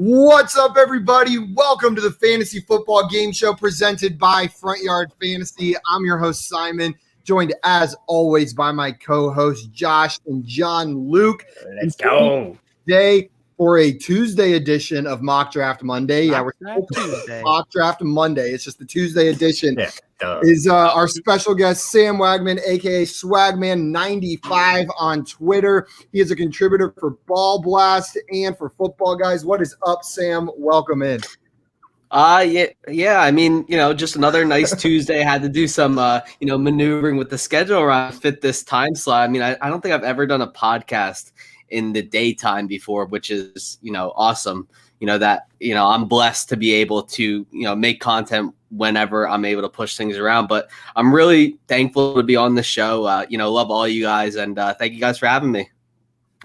What's up, everybody? Welcome to the Fantasy Football Game Show presented by Front Yard Fantasy. I'm your host, Simon, joined as always by my co-hosts, Josh and John Luke. Let's go. Today for a Tuesday edition of Mock Draft Monday. We're Tuesday. Mock Draft Monday. It's just the Tuesday edition. Is our special guest, Sam Wagman, a.k.a. Swagman95 on Twitter. He is a contributor for Ball Blast and for Football Guys. What is up, Sam? Welcome in. Yeah. I mean, just another nice Tuesday. I had to do some, maneuvering with the schedule around to fit this time slot. I mean, I don't think I've ever done a podcast in the daytime before, which is, awesome. I'm blessed to be able to, make content whenever I'm able to push things around. But I'm really thankful to be on the show. Love all you guys, and thank you guys for having me.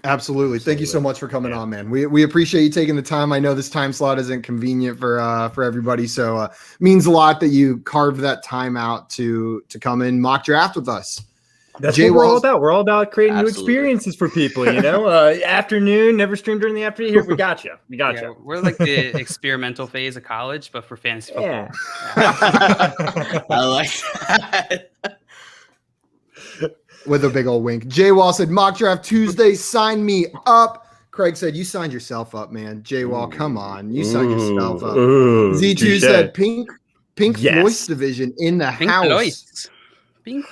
Absolutely. Thank you so much for coming on, man. We appreciate you taking the time. I know this time slot isn't convenient for everybody, so it means a lot that you carved that time out to come in mock draft with us. That's what we're all about. We're all about creating new experiences for people, Afternoon, never stream during the afternoon. Here, we got you. We're like the experimental phase of college, but for fantasy football. Yeah. I like that. With a big old wink. Jay Wall said, Mock Draft Tuesday, sign me up. Craig said, you signed yourself up, man. Jay Wall, come on. You signed yourself up. Z2 said, Pink Floyd's division in the house.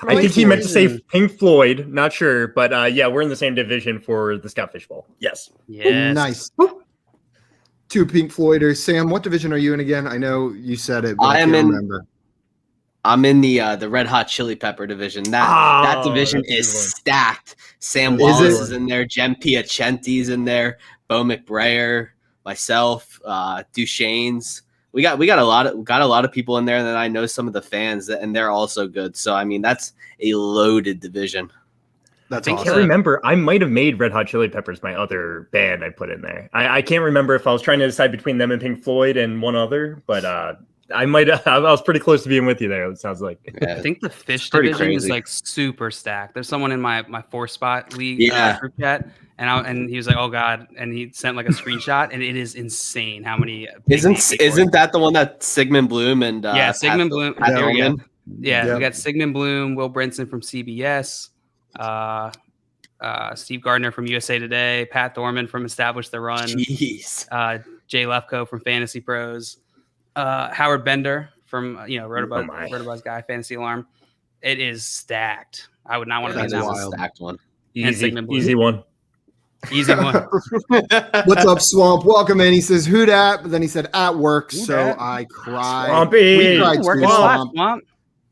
I think he meant to say Pink Floyd. Not sure, but we're in the same division for the Scout Fishbowl. Yes. Nice. Two Pink Floyders. Sam, what division are you in again? I know you said it, but I can't remember. I'm in the Red Hot Chili Pepper division. That division is stacked. Sam Wallace is in there. Jem Piacenti's in there. Bo McBrayer, myself, Duchesne's. We got a lot of people in there, and then I know some of the fans, and they're also good. So I mean, that's a loaded division. I can't remember. I might have made Red Hot Chili Peppers my other band I put in there. I can't remember if I was trying to decide between them and Pink Floyd and one other, but I might. I was pretty close to being with you there. It sounds like. Yeah. I think the Fish division is like super stacked. There's someone in my 4-spot league group chat. And he was like, "Oh God!" And he sent like a screenshot, and it is insane how many. Isn't that the one that Sigmund Bloom and Sigmund Bloom? We Yeah, got Sigmund Bloom, Will Brinson from CBS, Steve Gardner from USA Today, Pat Dorman from Establish the Run, Jay Lefko from Fantasy Pros, Howard Bender from Rotobuzz Guy, Fantasy Alarm. It is stacked. I would not want to be that a stacked one. Easy one. Easy one. What's up, Swamp? Welcome in. He says, who dat? But then he said, at work, so I cried. Swampy. We cried too, Swamp.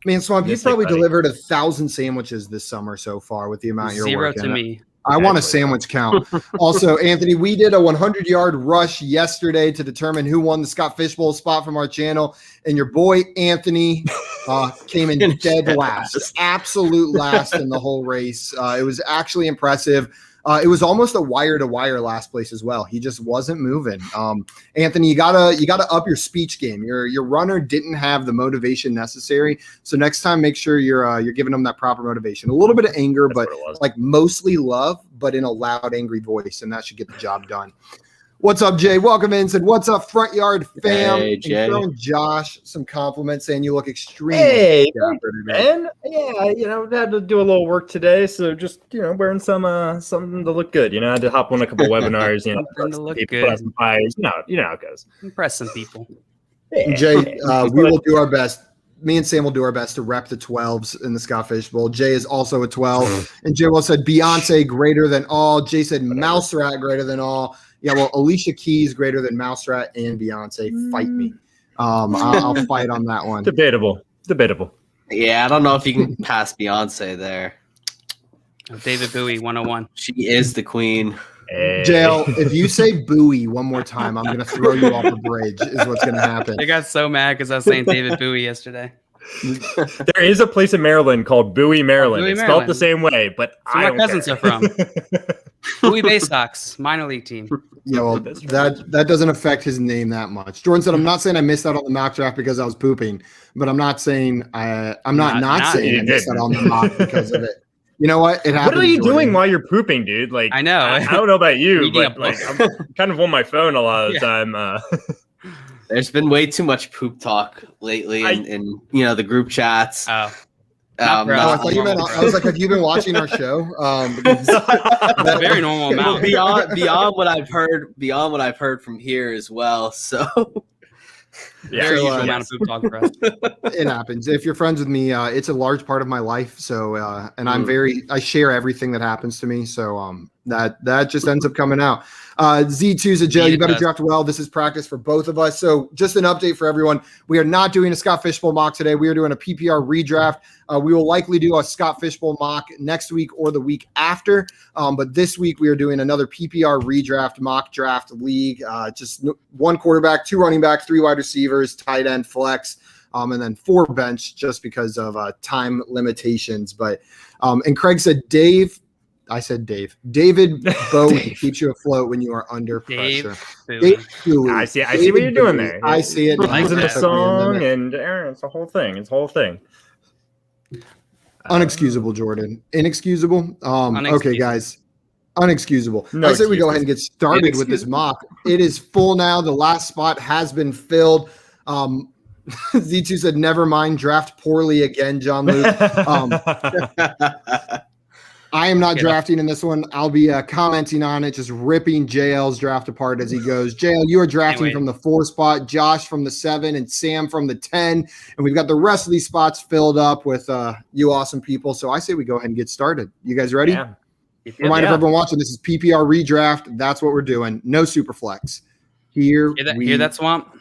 Man, Swamp, you've probably delivered 1,000 sandwiches this summer so far with the amount you're working. 0 to me. I want a sandwich count. Also, Anthony, we did a 100-yard rush yesterday to determine who won the Scott Fishbowl spot from our channel, and your boy Anthony came in dead last, absolute last in the whole race. It was actually impressive. It was almost a wire-to-wire last place as well. He just wasn't moving. Anthony, you gotta up your speech game. Your runner didn't have the motivation necessary. So next time, make sure you're giving him that proper motivation. A little bit of anger, but like mostly love, but in a loud, angry voice, and that should get the job done. What's up, Jay? Welcome in. Said, what's up, Front Yard fam? Hey, Jay. And throwing Josh some compliments, saying you look extremely. Hey, man. Yeah, had to do a little work today, so just wearing something to look good. I had to hop on a couple webinars. Something to look people good. Put some pies. You know how it goes. Impress some people. Jay, we will do our best. Me and Sam will do our best to rep the 12s in the Scott Fish Bowl. Jay is also a 12. And Jay Will said Beyonce greater than all. Jay said Mouse Rat greater than all. Yeah, well, Alicia Keys greater than Mouse Rat and Beyonce. Fight me. I'll fight on that one. Debatable. Yeah, I don't know if you can pass Beyonce there. David Bowie, 101. She is the queen. Hey. Jail, if you say Bowie one more time, I'm going to throw you off a bridge is what's going to happen. I got so mad because I was saying David Bowie yesterday. There is a place in Maryland called Bowie, Maryland. Bowie, it's Maryland. spelled the same way, but My cousins are from. Bowie Bay Sox, minor league team. Yeah, well, that doesn't affect his name that much. Jordan said, I'm not saying I missed out on the mock draft because I was pooping, but I'm not saying I missed out on the mock because of it. You know what? It happens. What are you Jordan. doing while you're pooping, dude? Like, I know. I don't know about you, Reading but like, I'm kind of on my phone a lot of the time. There's been way too much poop talk lately in the group chats. Oh. I thought you meant. I was like, have you been watching our show? It's a very normal amount. Beyond what I've heard from here as well. So very usual amount of poop talk for us. It happens. If you're friends with me, it's a large part of my life. So and I share everything that happens to me. So that just ends up coming out. Z2's a Joe. You better draft well. This is practice for both of us. So just an update for everyone. We are not doing a Scott Fishbowl mock today. We are doing a PPR redraft. We will likely do a Scott Fishbowl mock next week or the week after. But this week we are doing another PPR redraft mock draft league. Just 1 quarterback, 2 running back, 3 wide receivers, tight end, flex, and then 4 bench just because of time limitations. But and Craig said David Bowie keeps you afloat when you are under pressure. Dave Bowie. I see what you're doing there. I see it. It's in the song, and it's a whole thing. Unexcusable, Jordan. Inexcusable. Okay, guys. Unexcusable. No I say we go excuses. ahead and get started with this mock. It is full now. The last spot has been filled. Z2 said, never mind, draft poorly again, John Luke. I am not drafting in this one. I'll be commenting on it, just ripping JL's draft apart as he goes. JL, you are drafting from the 4 spot, Josh from the 7, and Sam from the 10. And we've got the rest of these spots filled up with you awesome people. So I say we go ahead and get started. You guys ready? Yeah. Remind everyone watching, this is PPR redraft. That's what we're doing. No super flex. Hear that, Swamp?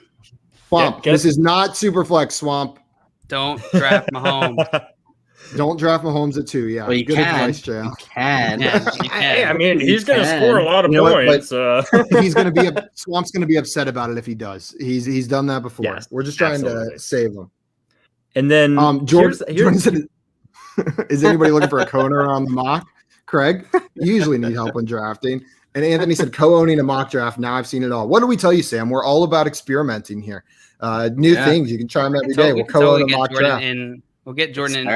Swamp. This is not super flex, Swamp. Don't draft Mahomes. Don't draft Mahomes at 2. Yeah, well, you good can. advice, JL. You can. Hey, I mean, he's going to score a lot of points. He's going to be Swamp's going to be upset about it if he does. He's done that before. Yes, we're just trying to save him. And then Jordan said, is anybody looking for a co-owner on the mock? Craig, you usually need help when drafting. And Anthony said co-owning a mock draft. Now I've seen it all. What do we tell you, Sam? We're all about experimenting here. New things. You can try them every day. We'll co-own a mock draft. We'll get Jordan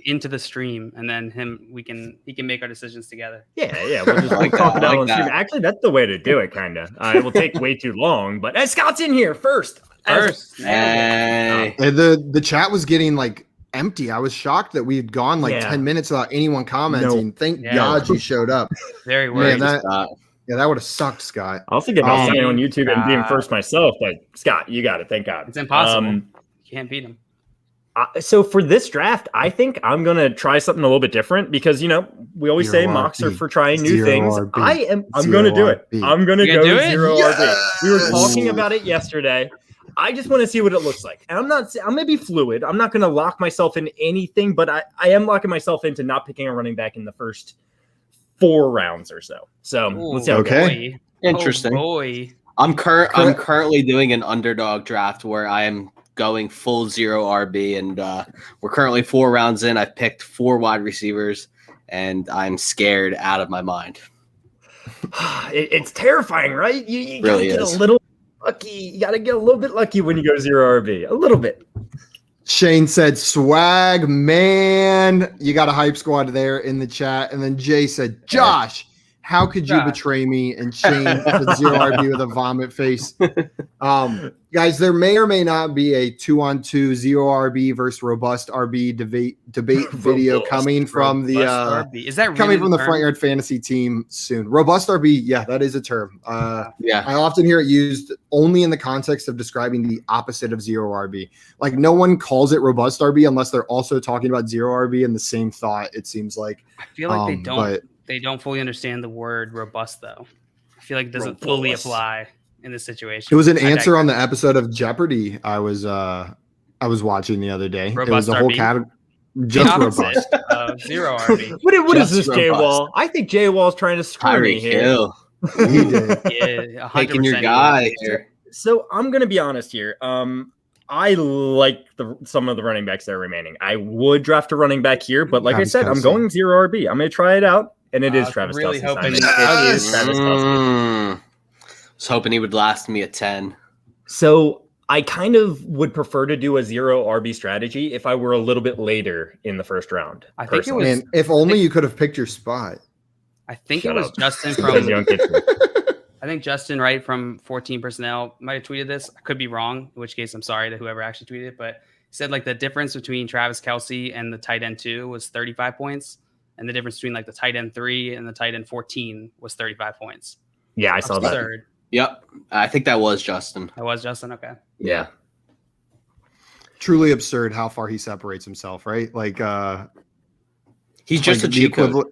into the stream, and then he can make our decisions together. Yeah. We'll just talk about it on stream. Actually, that's the way to do it, kind of. It will take way too long, but Scott's in here first. Hey. The chat was getting like empty. I was shocked that we had gone 10 minutes without anyone commenting. Thank God you showed up. Very worried. That would have sucked, Scott. I also get on YouTube and being first myself, but Scott, you got it. Thank God. It's impossible. You can't beat him. So for this draft, I think I'm going to try something a little bit different because, we always say mocks are for trying new things. I'm going to do it. I'm going to go 0 RB. We were talking about it yesterday. I just want to see what it looks like. And I'm going to be fluid. I'm not going to lock myself in anything, but I am locking myself into not picking a running back in the first 4 rounds or so. So let's see how it goes. Interesting. Oh, boy. I'm currently doing an underdog draft where I am going full 0 RB, and we're currently 4 rounds in. I've picked 4 wide receivers, and I'm scared out of my mind. It's terrifying, right? You really gotta get a little lucky. You gotta get a little bit lucky when you go 0 RB. A little bit. Shane said, swag, man. You got a hype squad there in the chat. And then Jay said, Josh, how could you betray me? And Shane said 0 RB with a vomit face. Guys, there may or may not be a 2-on-2 0 RB versus robust RB debate video coming from the is that really coming from the Front Yard Fantasy team soon. Robust RB, yeah, that is a term. I often hear it used only in the context of describing the opposite of 0 RB. Like no one calls it robust RB unless they're also talking about 0 RB in the same thought. It seems like I feel like they don't fully understand the word robust though. I feel like it doesn't fully apply in this situation. It was an answer on the episode of Jeopardy I was watching the other day. Robust it was a whole category. Just robust. 0 RB. What is this, Jay Wall? I think Jay Wall's trying to screw me here. He did. Yeah, taking your guy here. So I'm going to be honest here. I like some of the running backs that are remaining. I would draft a running back here, but like I said, I'm going 0 RB. I'm going to try it out, and it is Travis really Kelce. Hoping it is Travis Kelce. I was hoping he would last me a 10. So I kind of would prefer to do a 0 RB strategy if I were a little bit later in the first round. I think it was. And if only you could have picked your spot. I think Shut it was up. Justin Because from. Young Kitchen. I think Justin Wright from 14 Personnel might have tweeted this. I could be wrong, in which case I'm sorry to whoever actually tweeted it. But he said like the difference between Travis Kelce and the tight end 2 was 35 points, and the difference between like the tight end 3 and the tight end 14 was 35 points. Yeah, I saw Absurd. that. Yep. I think that was Justin. That was Justin. Okay. Yeah. Truly absurd how far he separates himself, right? Like he's just like a cheat code.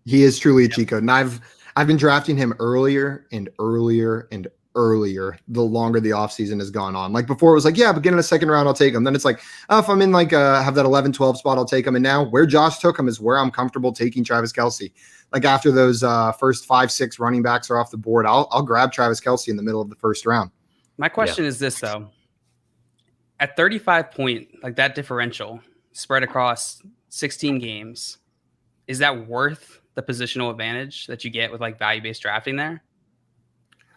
He is truly a cheat code. And I've been drafting him earlier and earlier and earlier the longer the offseason has gone on. Like before it was like, yeah, but get in a second round, I'll take him. Then it's like, oh, if I'm in like have that 11-12 spot, I'll take him. And now where Josh took him is where I'm comfortable taking Travis Kelce. Like after those first 5-6 running backs are off the board, I'll grab Travis Kelce in the middle of the first round. My question is this though. At 35 point, like that differential spread across 16 games, is that worth the positional advantage that you get with like value-based drafting there?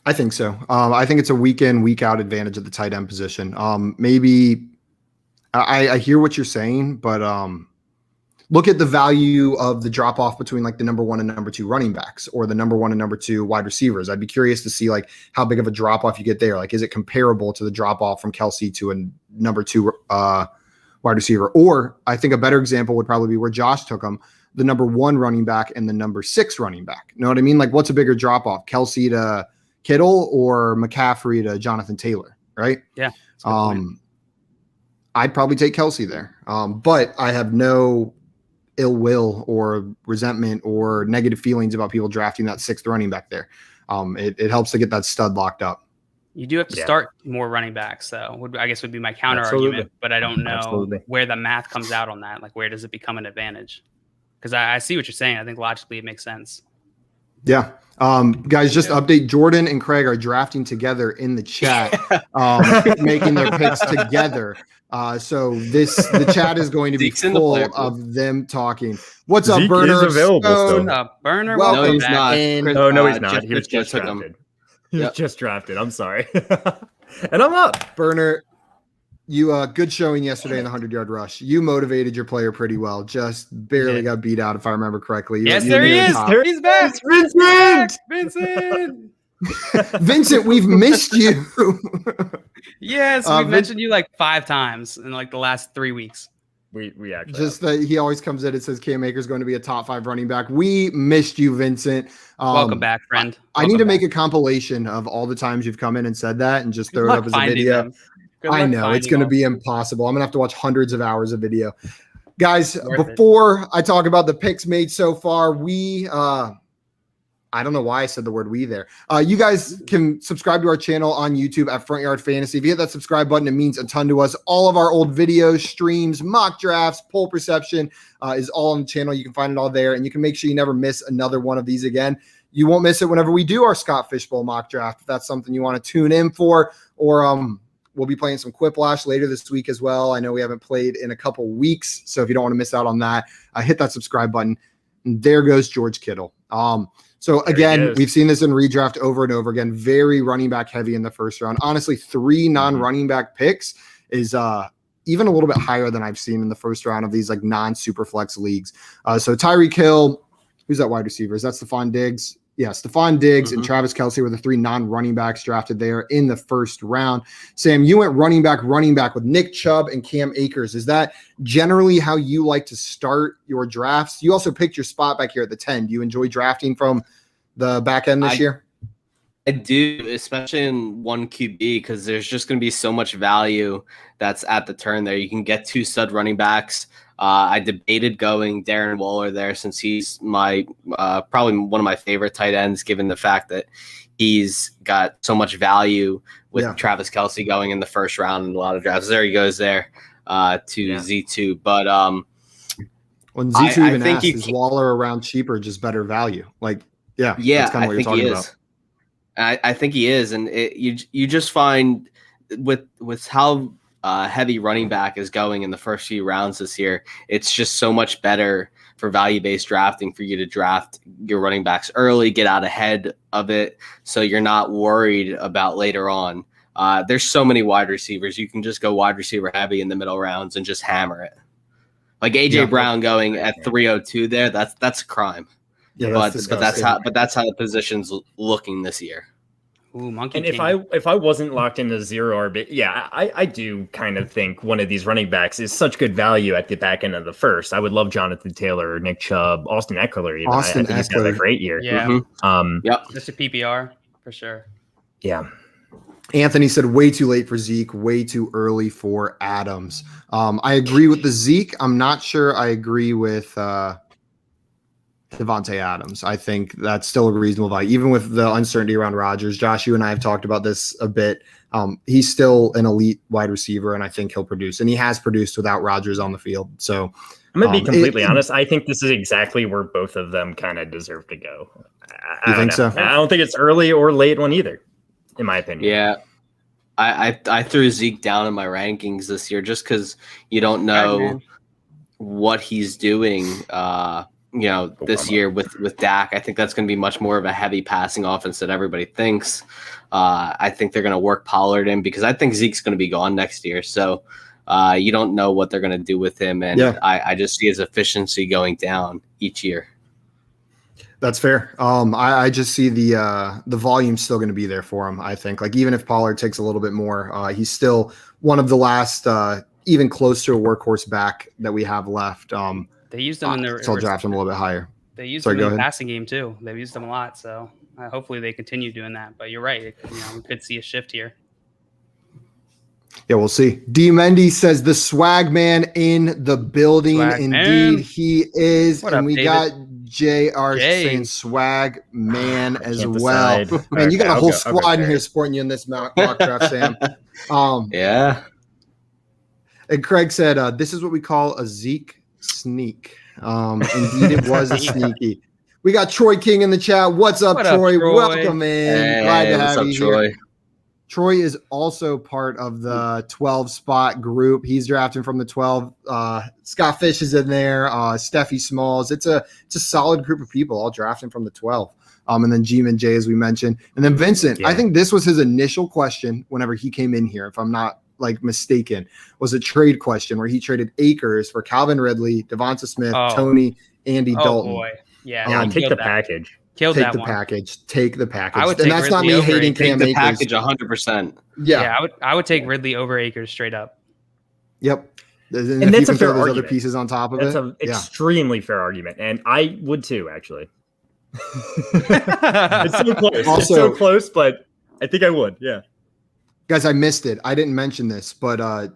I think so. I think it's a week in, week out advantage at the tight end position. Maybe I hear what you're saying, but look at the value of the drop off between like the number 1 and number 2 running backs or the number 1 and number 2 wide receivers. I'd be curious to see like how big of a drop off you get there. Like, is it comparable to the drop off from Kelce to a number 2 wide receiver? Or I think a better example would probably be where Josh took him, the number 1 running back and the number 6 running back. You know what I mean? Like, what's a bigger drop off, Kelce to Kittle or McCaffrey to Jonathan Taylor? Right? Yeah. I'd probably take Kelce there. But I have no ill will or resentment or negative feelings about people drafting that 6th running back there. It helps to get that stud locked up. You do have to start more running backs, though. I guess would be my counter argument, but I don't know where the math comes out on that. Like, where does it become an advantage? Because I see what you're saying. I think logically it makes sense. Yeah. Guys, just update. Jordan and Craig are drafting together in the chat, making their picks together. So the chat is going to be full of them talking. What's up, Zeke Burner? Is available Burner? No, he's not. No, he's not. He was just drafted. He was just drafted. I'm sorry. And I'm up. Burner, you good showing yesterday in the 100-yard rush. You motivated your player pretty well. Just barely got beat out, if I remember correctly. Yes, there he is. He's back. Vincent. Vincent, we've missed you. Yes, we've mentioned you like 5 times in like the last 3 weeks. We actually just he always comes in and says Cam Akers going to be a top 5 running back. We missed you, Vincent. Welcome back, friend. I need to make a compilation of all the times you've come in and said that and just throw it up as a video. I know it's going to be impossible. I'm going to have to watch hundreds of hours of video. Guys, before I talk about the picks made so far, I don't know why I said the word we there. You guys can subscribe to our channel on YouTube at Front Yard Fantasy. If you hit that subscribe button, it means a ton to us. All of our old videos, streams, mock drafts, poll perception is all on the channel. You can find it all there, and you can make sure you never miss another one of these again. You won't miss it whenever we do our Scott Fishbowl mock draft. If that's something you want to tune in for, or we'll be playing some Quiplash later this week as well. I know we haven't played in a couple weeks, so if you don't want to miss out on that, hit that subscribe button. And there goes George Kittle. So again, we've seen this in redraft over and over again. Very running back heavy in the first round. Honestly, 3 non-running back picks is even a little bit higher than I've seen in the first round of these like non-super flex leagues. So Tyreek Hill, who's that wide receiver? Is that Stephon Diggs? Yeah, Stephon Diggs and Travis Kelce were the 3 non-running backs drafted there in the first round. Sam, you went running back with Nick Chubb and Cam Akers. Is that generally how you like to start your drafts? You also picked your spot back here at the 10. Do you enjoy drafting from the back end this year? I do, especially in 1 QB, because there's just going to be so much value that's at the turn there. You can get 2 stud running backs. I debated going Darren Waller there since he's my probably one of my favorite tight ends, given the fact that he's got so much value with Travis Kelce going in the first round in a lot of drafts. There he goes there to Z2. But when Z2 even asks, is Waller around cheaper, just better value? Like, that's kind of what you're talking about. I think he is, and you just find with how heavy running back is going in the first few rounds this year, it's just so much better for value-based drafting for you to draft your running backs early, get out ahead of it, so you're not worried about later on There's so many wide receivers. You can just go wide receiver heavy in the middle rounds and just hammer it. Like AJ Brown going at 302 there, that's a crime. Yeah, but that's how the position's looking this year. Ooh, Monkey and King. if I wasn't locked into zero RB, I do kind of think one of these running backs is such good value at the back end of the first. I would love Jonathan Taylor, Nick Chubb, Austin Eckler. Even. I think he's had a great year. Yeah. Yep. Just a PPR for sure. Yeah. Anthony said way too late for Zeke, way too early for Adams. I agree with the Zeke. I'm not sure I agree with Devontae Adams. I think that's still a reasonable value, even with the uncertainty around Rodgers. Josh, you and I have talked about this a bit. He's still an elite wide receiver, and I think he'll produce. And he has produced without Rodgers on the field. So I'm going to be completely honest. I think this is exactly where both of them kind of deserve to go. You think so? I don't think it's early or late one either, in my opinion. Yeah. I threw Zeke down in my rankings this year just because you don't know what he's doing this year with Dak. I think that's going to be much more of a heavy passing offense than everybody thinks. I think they're going to work Pollard in because I think Zeke's going to be gone next year. So you don't know what they're going to do with him. And I just see his efficiency going down each year. That's fair. I just see the volume still going to be there for him. I think, like, even if Pollard takes a little bit more, he's still one of the last, even close to a workhorse back that we have left. They used him in their. So I'll draft him a little bit higher. They used him in the passing game too. They've used him a lot, so hopefully they continue doing that. But you're right. We could see a shift here. Yeah, we'll see. D. Mendy says the swag man in the building. Indeed, he is. What and up, we David? got JR saying swag man as well. Man, you got a whole squad in here supporting you in this mock draft, Sam. Yeah. And Craig said, this is what we call a Zeke sneak. Indeed, it was a sneaky. We got Troy King in the chat. What's up, Troy? Welcome in. Hey, glad to have you Troy? here. Troy is also part of the 12 spot group. He's drafting from the 12. Scott Fish is in there. Steffi Smalls. It's a solid group of people all drafting from the 12. And then G-Man J, as we mentioned. And then Vincent, I think this was his initial question whenever he came in here, if I'm not mistaken, was a trade question where he traded Akers for Calvin Ridley, Devonta Smith, Tony, Andy Dalton. Boy. Yeah, take the package. Take the package. I would and that's not me hating Cam Akers. Package 100%. Yeah, I would take Ridley over Akers straight up. Yep. And that's a fair argument. Other pieces on top of that's an extremely fair argument, and I would too, actually. It's so close. Also, it's so close, but I think I would. Yeah, guys, I missed it. I didn't mention this, but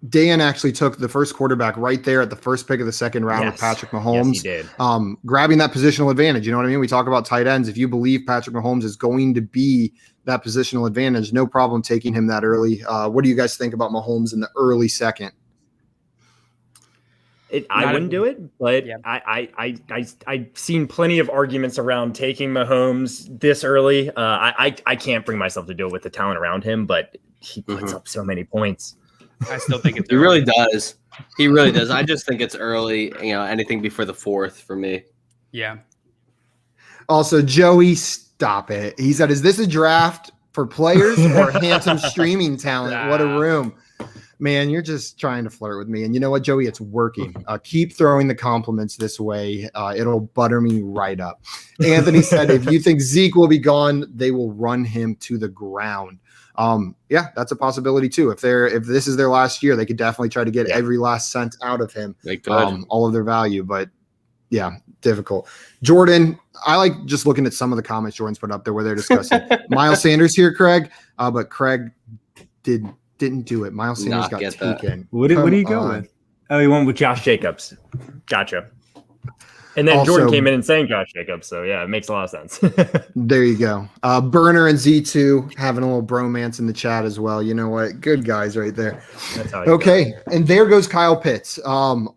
Dan actually took the first quarterback right there at the first pick of the second round with Patrick Mahomes. Yes, he did. Grabbing that positional advantage. You know what I mean? We talk about tight ends. If you believe Patrick Mahomes is going to be that positional advantage, no problem taking him that early. What do you guys think about Mahomes in the early second? I wouldn't do it, but I've seen plenty of arguments around taking Mahomes this early. I can't bring myself to do it with the talent around him, but he puts up so many points. I still think it's he really does. He really does. I just think it's early, anything before the 4th for me. Yeah. Also, Joey, stop it. He said, is this a draft for players or handsome streaming talent? What a room. Man, you're just trying to flirt with me. And you know what, Joey? It's working. Keep throwing the compliments this way. It'll butter me right up. Anthony said, if you think Zeke will be gone, they will run him to the ground. Yeah, that's a possibility too. If this is their last year, they could definitely try to get every last cent out of him, all of their value. But yeah, difficult. Jordan, I like just looking at some of the comments Jordan's put up there where they're discussing Miles Sanders here, Craig. But Craig didn't do it. Miles Sanders got taken. What did he go with? Oh, he went with Josh Jacobs. Gotcha. And then Also, Jordan came in and saying Josh Jacobs. So, yeah, it makes a lot of sense. There you go. Burner and Z2 having a little bromance in the chat as well. You know what? Good guys right there. That's how Okay, and there goes Kyle Pitts.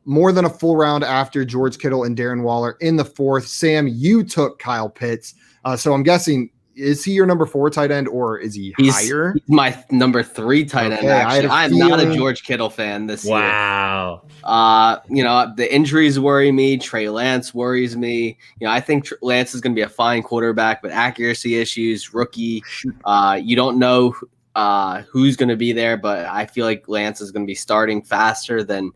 More than a full round after George Kittle and Darren Waller in the 4th. Sam, you took Kyle Pitts. So I'm guessing, is he your number 4 tight end or is he higher? He's my number 3 tight end, actually. I'm not a George Kittle fan this year. Wow. The injuries worry me. Trey Lance worries me. I think Lance is going to be a fine quarterback, but accuracy issues, rookie. You don't know who's going to be there, but I feel like Lance is going to be starting faster than,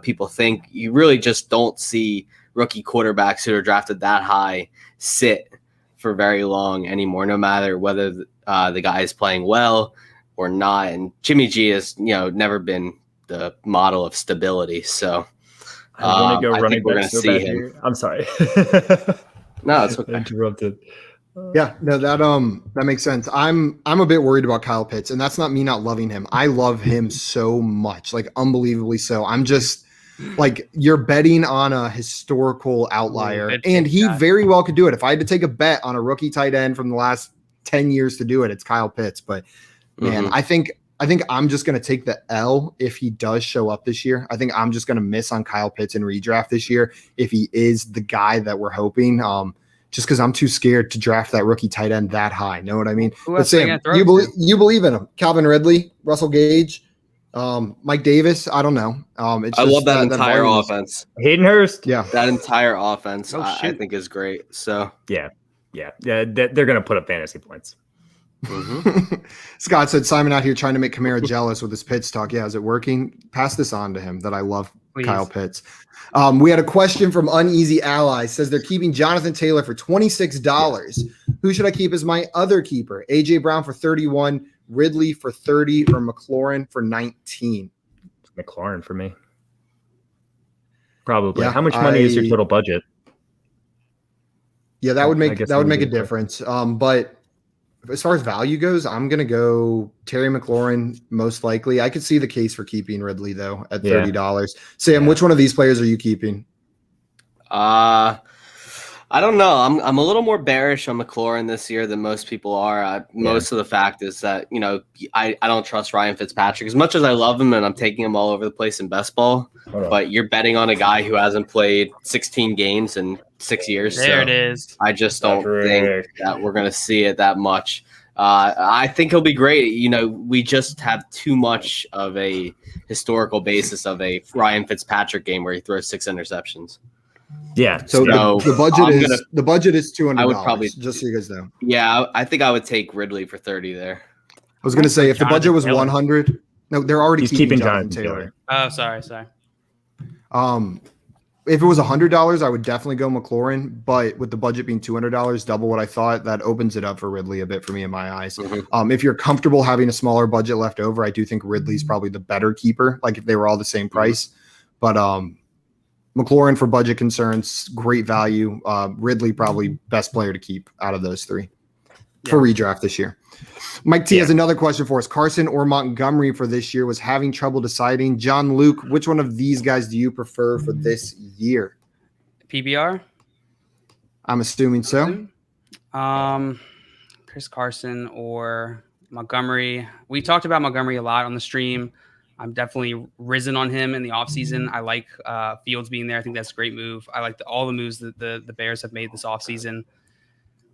people think. You really just don't see rookie quarterbacks who are drafted that high sit for very long anymore, no matter whether the guy is playing well or not. And Jimmy G has, never been the model of stability. So I want to go running we're back so bad here. I'm sorry. No, it's okay. Interrupted. Yeah, no, that makes sense. I'm a bit worried about Kyle Pitts, and that's not me not loving him. I love him so much, like unbelievably so. I'm just like, you're betting on a historical outlier, and he very well could do it. If I had to take a bet on a rookie tight end from the last 10 years to do it, it's Kyle Pitts. But man, I think I'm just going to take the L if he does show up this year. I think I'm just going to miss on Kyle Pitts in redraft this year if he is the guy that we're hoping. Just because I'm too scared to draft that rookie tight end that high. Know what I mean? But Sam, you believe in him. Calvin Ridley, Russell Gage, Mike Davis. I don't know. I love that entire offense. Hayden Hurst. Yeah. That entire offense I think is great. So yeah. They're going to put up fantasy points. Scott said, Simon out here trying to make Kamara jealous with his Pitts talk. Yeah, is it working? Pass this on to him that I love Kyle Pitts. We had a question from Uneasy Ally. Says they're keeping Jonathan Taylor for $26. Who should I keep as my other keeper? AJ Brown for 31, Ridley for 30, or McLaurin for 19? McLaurin for me. Probably. Yeah, how much money is your total budget? Yeah, that would make a difference. But as far as value goes, I'm going to go Terry McLaurin most likely. I could see the case for keeping Ridley, though, at $30. Sam, which one of these players are you keeping? I don't know. I'm a little more bearish on McLaurin this year than most people are. Most of the fact is that, I don't trust Ryan Fitzpatrick as much as I love him and I'm taking him all over the place in best ball. But you're betting on a guy who hasn't played 16 games in 6 years. There it is. I just don't think that we're going to see it that much. I think he'll be great. We just have too much of a historical basis of a Ryan Fitzpatrick game where he throws 6 interceptions. Yeah. So the budget is $200. I would probably, just so you guys know. Yeah, I think I would take Ridley for 30 there. I was going to say if the budget was 100, no, they're already keeping Jonathan Taylor. Oh, sorry. If it was $100, I would definitely go McLaurin. But with the budget being $200, double what I thought, that opens it up for Ridley a bit for me in my eyes. If you're comfortable having a smaller budget left over, I do think Ridley's probably the better keeper. Like if they were all the same price, but McLaurin for budget concerns, great value. Ridley probably best player to keep out of those three for redraft this year. Mike T has another question for us. Carson or Montgomery for this year, was having trouble deciding. John Luke, which one of these guys do you prefer for this year? PPR? I'm assuming so. Chris Carson or Montgomery. We talked about Montgomery a lot on the stream. I'm definitely risen on him in the offseason. I like Fields being there. I think that's a great move. I like all the moves that the Bears have made this offseason.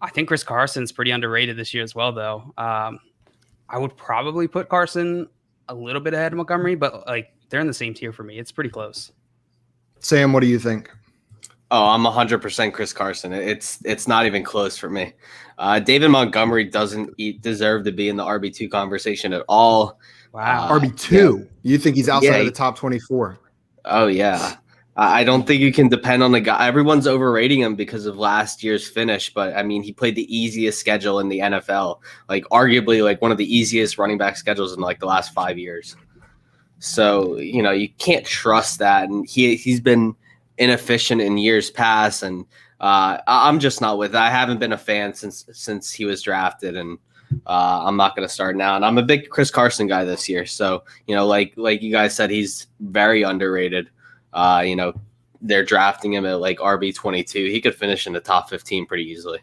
I think Chris Carson's pretty underrated this year as well, though. I would probably put Carson a little bit ahead of Montgomery, but they're in the same tier for me. It's pretty close. Sam, what do you think? Oh, I'm 100% Chris Carson. It's not even close for me. David Montgomery doesn't deserve to be in the RB2 conversation at all. Wow. RB2? Yeah. You think he's outside of the top 24? Oh, yeah. I don't think you can depend on the guy. Everyone's overrating him because of last year's finish, but I mean, he played the easiest schedule in the NFL, arguably one of the easiest running back schedules in the last 5 years. So, you can't trust that. And he's been inefficient in years past. And I'm just not with it. I haven't been a fan since he was drafted, and I'm not going to start now. And I'm a big Chris Carson guy this year. So, like you guys said, he's very underrated. They're drafting him at RB22. He could finish in the top 15 pretty easily.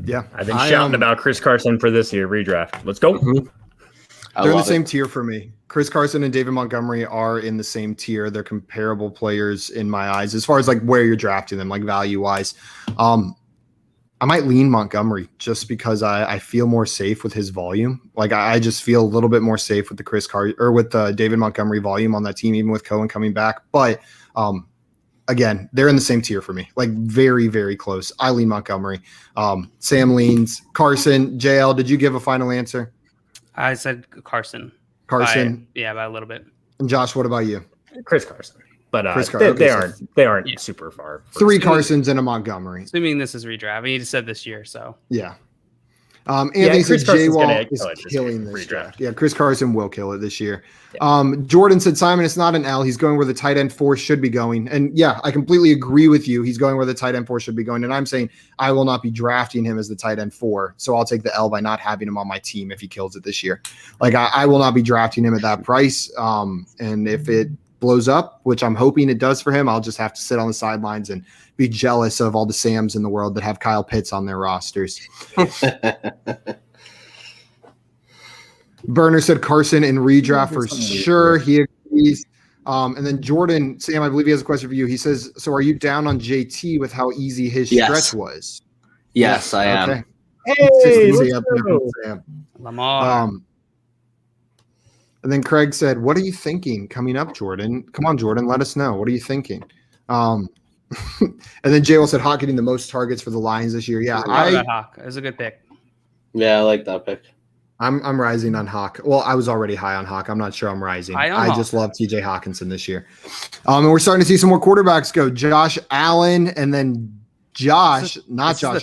Yeah. I've been shouting about Chris Carson for this year redraft. Let's go. They're in the same tier for me. Chris Carson and David Montgomery are in the same tier. They're comparable players in my eyes as far as where you're drafting them, value wise. I might lean Montgomery just because I feel more safe with his volume. I just feel a little bit more safe with the David Montgomery volume on that team, even with Cohen coming back. But again, they're in the same tier for me, very, very close. I lean Montgomery. Sam leans Carson. JL, did you give a final answer? I said Carson. Carson. By a little bit. And Josh, what about you? Chris Carson. But they aren't super far. 3 Carsons and a Montgomery. Assuming this is redraft. I mean, you just said this year, so. Yeah. Anthony said J-Wall is killing this redraft. draft. Yeah, Chris Carson will kill it this year. Yeah. Jordan said, Simon, it's not an L. He's going where the tight end 4 should be going. And yeah, I completely agree with you. He's going where the tight end 4 should be going. And I'm saying I will not be drafting him as the tight end 4. So I'll take the L by not having him on my team if he kills it this year. Like I will not be drafting him at that price. And if it blows up, which I'm hoping it does for him, I'll just have to sit on the sidelines and be jealous of all the Sams in the world that have Kyle Pitts on their rosters. Burner said Carson in redraft for sure. He agrees. And then Jordan, Sam, I believe he has a question for you. He says, so are you down on JT with how easy his stretch was? Yes, I am. Okay. Hey, Sam. Lamar. And then Craig said, what are you thinking coming up, Jordan? Come on, Jordan, let us know. What are you thinking? And then J-Will said Hawk getting the most targets for the Lions this year. Yeah, Hawk. It was a good pick. Yeah, I like that pick. I'm rising on Hawk. Well, I was already high on Hawk. I'm not sure I'm rising. I just love TJ Hawkinson this year. And we're starting to see some more quarterbacks go. Josh Allen and then Josh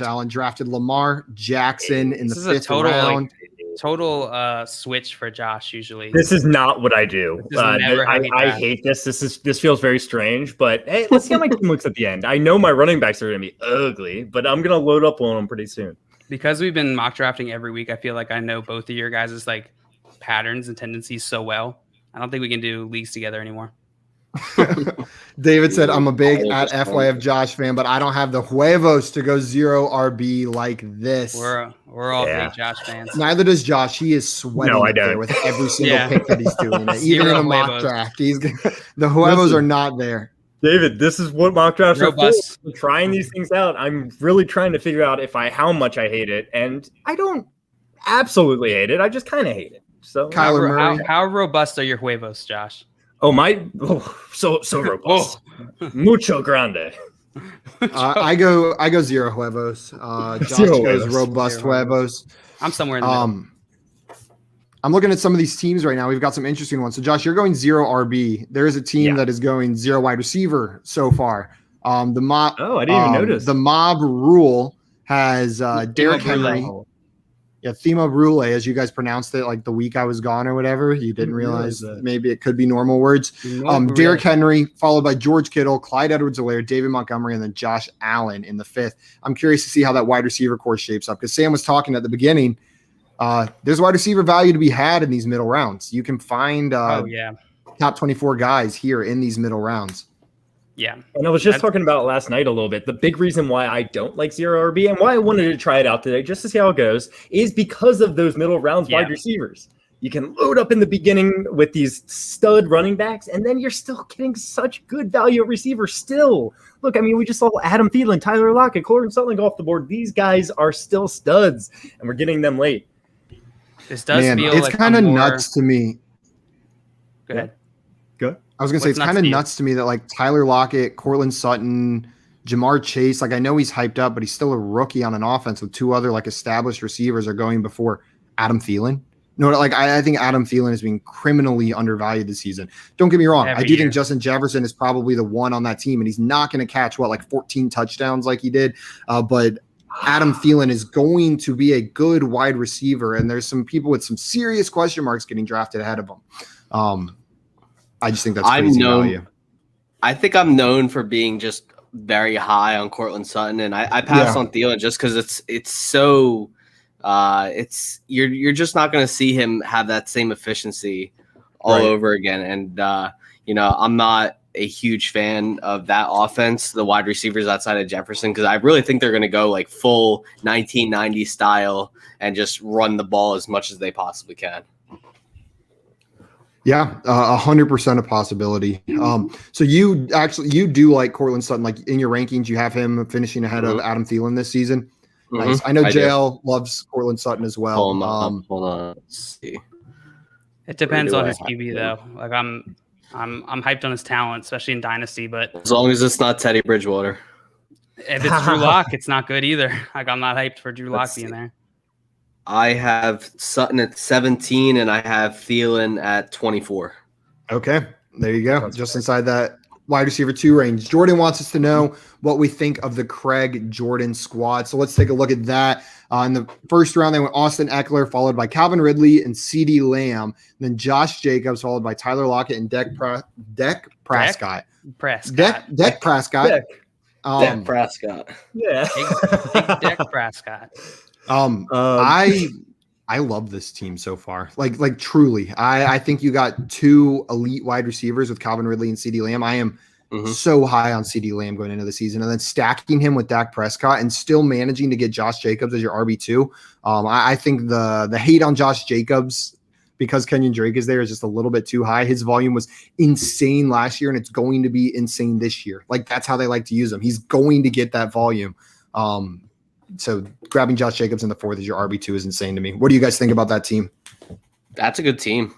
Allen drafted Lamar Jackson in the 5th round. Total switch for Josh usually. This is not what I do. I hate this. This feels very strange, but hey, let's see how my team looks at the end. I know my running backs are going to be ugly, but I'm going to load up on them pretty soon. Because we've been mock drafting every week, I feel like I know both of your guys' like patterns and tendencies so well. I don't think we can do leagues together anymore. David said, I'm a big at FYF Josh fan, but I don't have the huevos to go 0 RB like this. We're all big Josh fans. Neither does Josh. He is sweating there with every single pick that he's doing. Even in a mock draft, the huevos are not there. David, this is what mock drafts are for. I'm trying these things out. I'm really trying to figure out how much I hate it, and I don't absolutely hate it. I just kind of hate it. So, how robust are your huevos, Josh? Oh, so robust. Mucho grande. I go 0 huevos. Josh goes robust huevos. I'm somewhere in the middle. I'm looking at some of these teams right now. We've got some interesting ones. So, Josh, you're going 0 RB. There is a team that is going 0 wide receiver so far. I didn't even notice. The mob rule has Derrick Henry. Yeah, Thema Brule, as you guys pronounced it, like the week I was gone or whatever. You didn't realize maybe it could be normal words. Derrick Henry, followed by George Kittle, Clyde Edwards-Helaire, David Montgomery, and then Josh Allen in the 5th. I'm curious to see how that wide receiver course shapes up because Sam was talking at the beginning. There's wide receiver value to be had in these middle rounds. You can find top 24 guys here in these middle rounds. Yeah. And I was just talking about it last night a little bit. The big reason why I don't like 0 RB and why I wanted to try it out today just to see how it goes is because of those middle rounds wide receivers. You can load up in the beginning with these stud running backs, and then you're still getting such good value at receiver still. Look, I mean, we just saw Adam Thielen, Tyler Lockett, Corbin Sutton off the board. These guys are still studs, and we're getting them late. This does feel it's like kind of nuts to me. Go ahead. I was going to say, it's kind of nuts to me that like Tyler Lockett, Courtland Sutton, Jamar Chase, like I know he's hyped up, but he's still a rookie on an offense with 2 other like established receivers are going before Adam Thielen. No, like I think Adam Thielen is being criminally undervalued this season. Don't get me wrong. I do think Justin Jefferson is probably the one on that team, and he's not going to catch like 14 touchdowns like he did. But Adam Thielen is going to be a good wide receiver, and there's some people with some serious question marks getting drafted ahead of him. I just think that's crazy value. I think I'm known for being just very high on Courtland Sutton, and I pass on Thielen just because it's so you're just not going to see him have that same efficiency all over again. And I'm not a huge fan of that offense, the wide receivers outside of Jefferson, because I really think they're going to go like full 1990 style and just run the ball as much as they possibly can. Yeah, 100% a possibility. So you do like Courtland Sutton, like in your rankings, you have him finishing ahead of Adam Thielen this season. Nice. I know JL loves Courtland Sutton as well. Hold on. Let's see. It depends on his QB though. Like I'm hyped on his talent, especially in Dynasty, but as long as it's not Teddy Bridgewater. If it's Drew Lock, it's not good either. Like I'm not hyped for Drew Lock being there. I have Sutton at 17, and I have Thielen at 24. Okay, there you go. Just inside that wide receiver 2 range. Jordan wants us to know what we think of the Craig Jordan squad. So let's take a look at that. In the first round, they went Austin Eckler, followed by Calvin Ridley and CeeDee Lamb. Then Josh Jacobs, followed by Tyler Lockett and Dak Prescott. Dak Prescott. Dak Prescott. Yeah. Big Dak Prescott. I love this team so far. Like truly. I think you got 2 elite wide receivers with Calvin Ridley and CeeDee Lamb. I am so high on CeeDee Lamb going into the season, and then stacking him with Dak Prescott and still managing to get Josh Jacobs as your RB2. I think the hate on Josh Jacobs because Kenyon Drake is there is just a little bit too high. His volume was insane last year, and it's going to be insane this year. Like, that's how they like to use him. He's going to get that volume. So grabbing Josh Jacobs in the 4th as your RB2 is insane to me. What do you guys think about that team? That's a good team.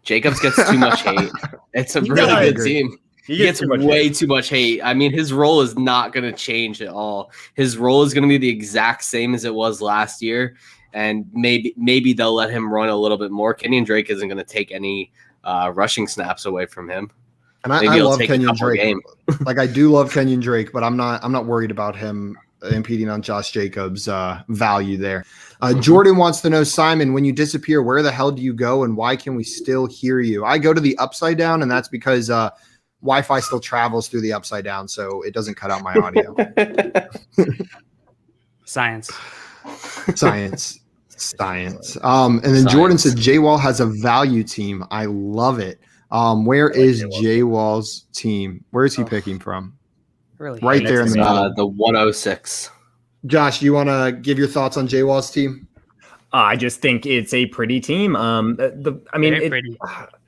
Jacobs gets too much hate. It's a really good team. He gets way too much hate. I mean, his role is not going to change at all. His role is going to be the exact same as it was last year, and maybe they'll let him run a little bit more. Kenyon Drake isn't going to take any rushing snaps away from him. And I love Kenyon Drake. Like, I do love Kenyon Drake, but I'm not worried about him impeding on Josh Jacobs' value there. Jordan wants to know, Simon, when you disappear, where the hell do you go, and why can we still hear you? I go to the Upside Down, and that's because Wi-Fi still travels through the Upside Down, so it doesn't cut out my audio. Science. And then Jordan said J-Wall has a value team. I love it. Where is J-Wall's team? Where is he picking from? Really? Right there in the middle. The 106. Josh, you want to give your thoughts on J-Wall's team? I just think it's a pretty team.